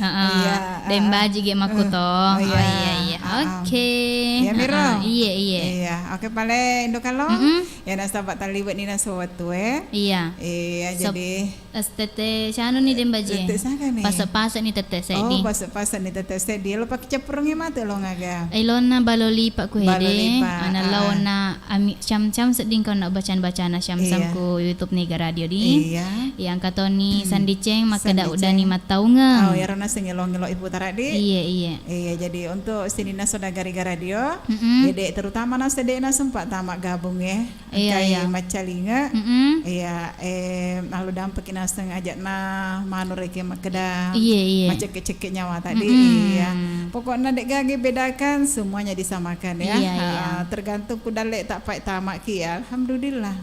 Dem baji ge makuto. Iya. Oke. Ya Miro. Iya. Iya. Oke pale Indo kalau. Ya nak sahabat talibat ni nak suatu Iya. Iya jadi. Tete siano ni dem baji. Tete sana ni. Pasak-pasak ni tete saya di. Pasak-pasak ni tete saya di. Lo pakai cepurungnya mata lo ngaga. Ilona baloli pak ku hede. Ana laona ami cam-cam seding kau nak bacaan-bacaan syam-sam ku YouTube ni radio di. Iya. Yang katoni sandiceng maka dak udani mataunga. Ya rona sengelo-ngelo ibu taradi. Iya. Iya jadi untuk sinina Sodagariga radio. Jadi terutama na sedena sempat tamak gabung ya. Kayak macalinga. Iya lalu dampak ina ajak na manureke makeda. Iya. Macam kecekek nyawa tadi. Iya. Pokoknya dek gagi bedakan semuanya disamakan ya. Iya. Tergantung kudalek tak pai tamak ki ya. Alhamdulillah.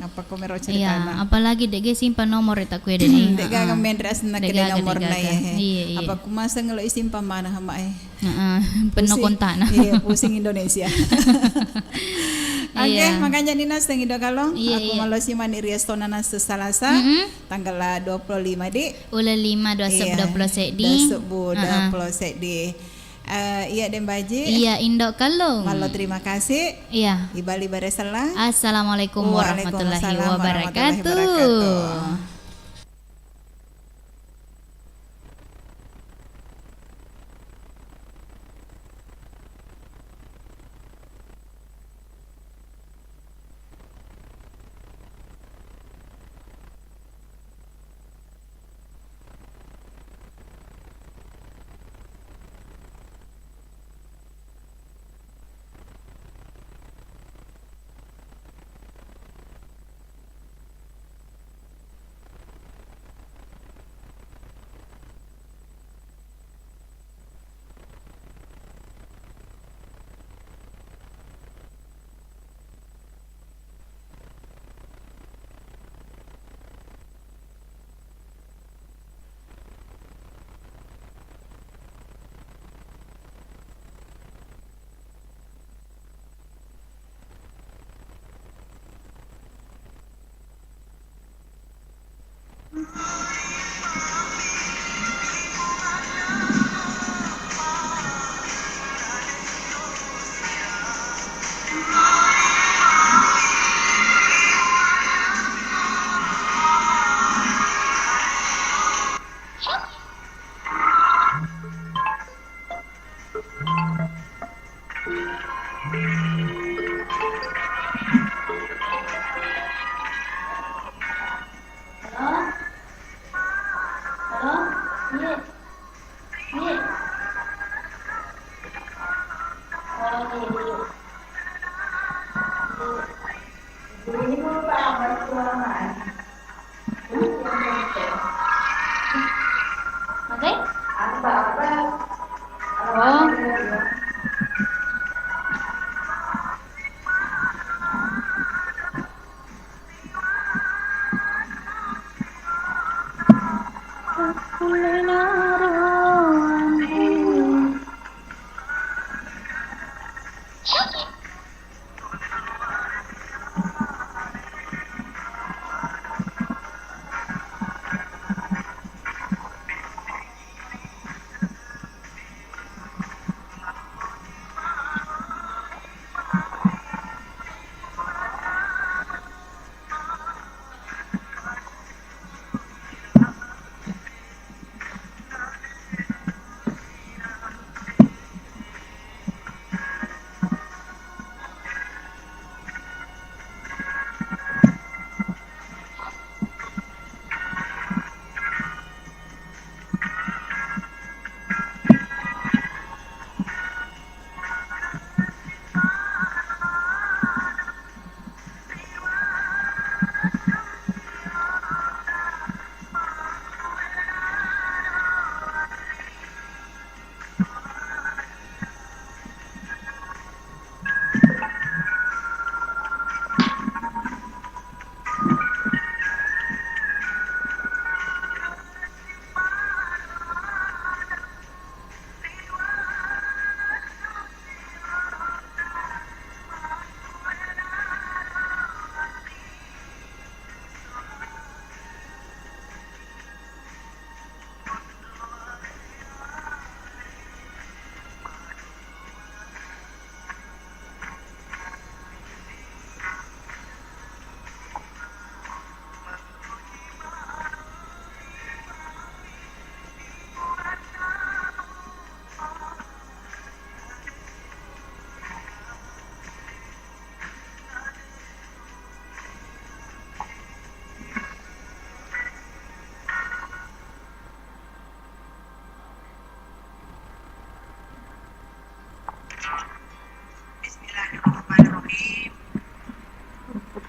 Apa komero cerita iya, apalagi dek simpan nomor tak kue deni. Dek gak mendras nak kena nomor na ya. Iya. Apa kumasa ngelo simpan mana hama penuh kontak nah. Iya, pusing Indonesia. Oke, makanya Nina sedang Indo Kalong. Aku malu si mani Riastona na sesalasa tanggal 25 di. Ula 5 20 di. 20 di. Iya Dembaji. Iya Indo Kalong. Malu terima kasih. Iya. Ibali baresalah. Assalamualaikum warahmatullahi wabarakatuh. Oh.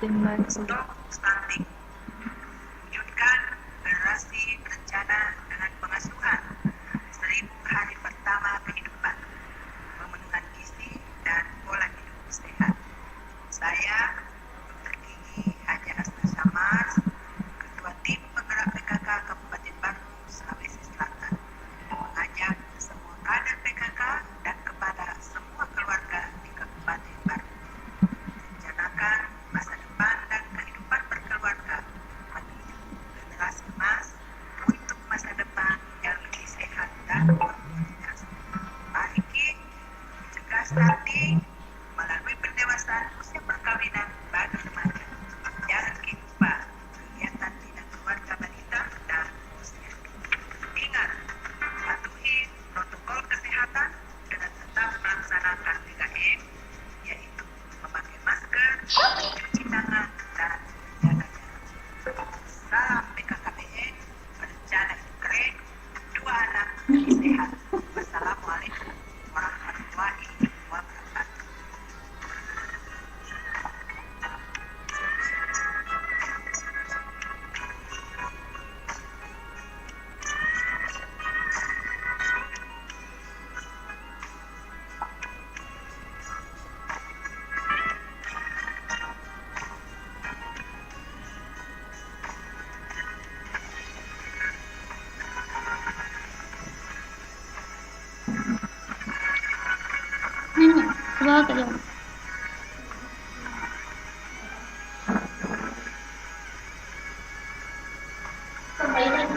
Stop stunting. Wujudkan generasi berencana dengan pengasuhan 1000 hari pertama kehidupan, pemenuhan gizi dan pola hidup sehat. Saya, Dr. Gigi Haja Asna Samars, Ketua Tim Penggerak PKK Kabupaten Baru, Sulawesi Selatan, mengajak semua kader PKK dan kepada semua keluarga di Kabupaten Baru rencanakan masa depan dan kehidupan berkeluarga menuju generasi emas untuk masa depan yang lebih sehat dan berkualitas. Mari kita mencegah stunting melalui pendewasaan usia perkawinan bagi remaja. Jangan kita lupa kegiatan bina keluarga balita dan usia. Ingat, patuhi protokol kesehatan dengan tetap melaksanakan 3M, yaitu memakai masker, mencuci tangan, dan menjaga jarak. Salam BKKBN, berencana keren, 2 anak lebih sehat. Wassalamualaikum warahmatullahi wabarakatuh. Bawa ke dalam. Kembali lagi.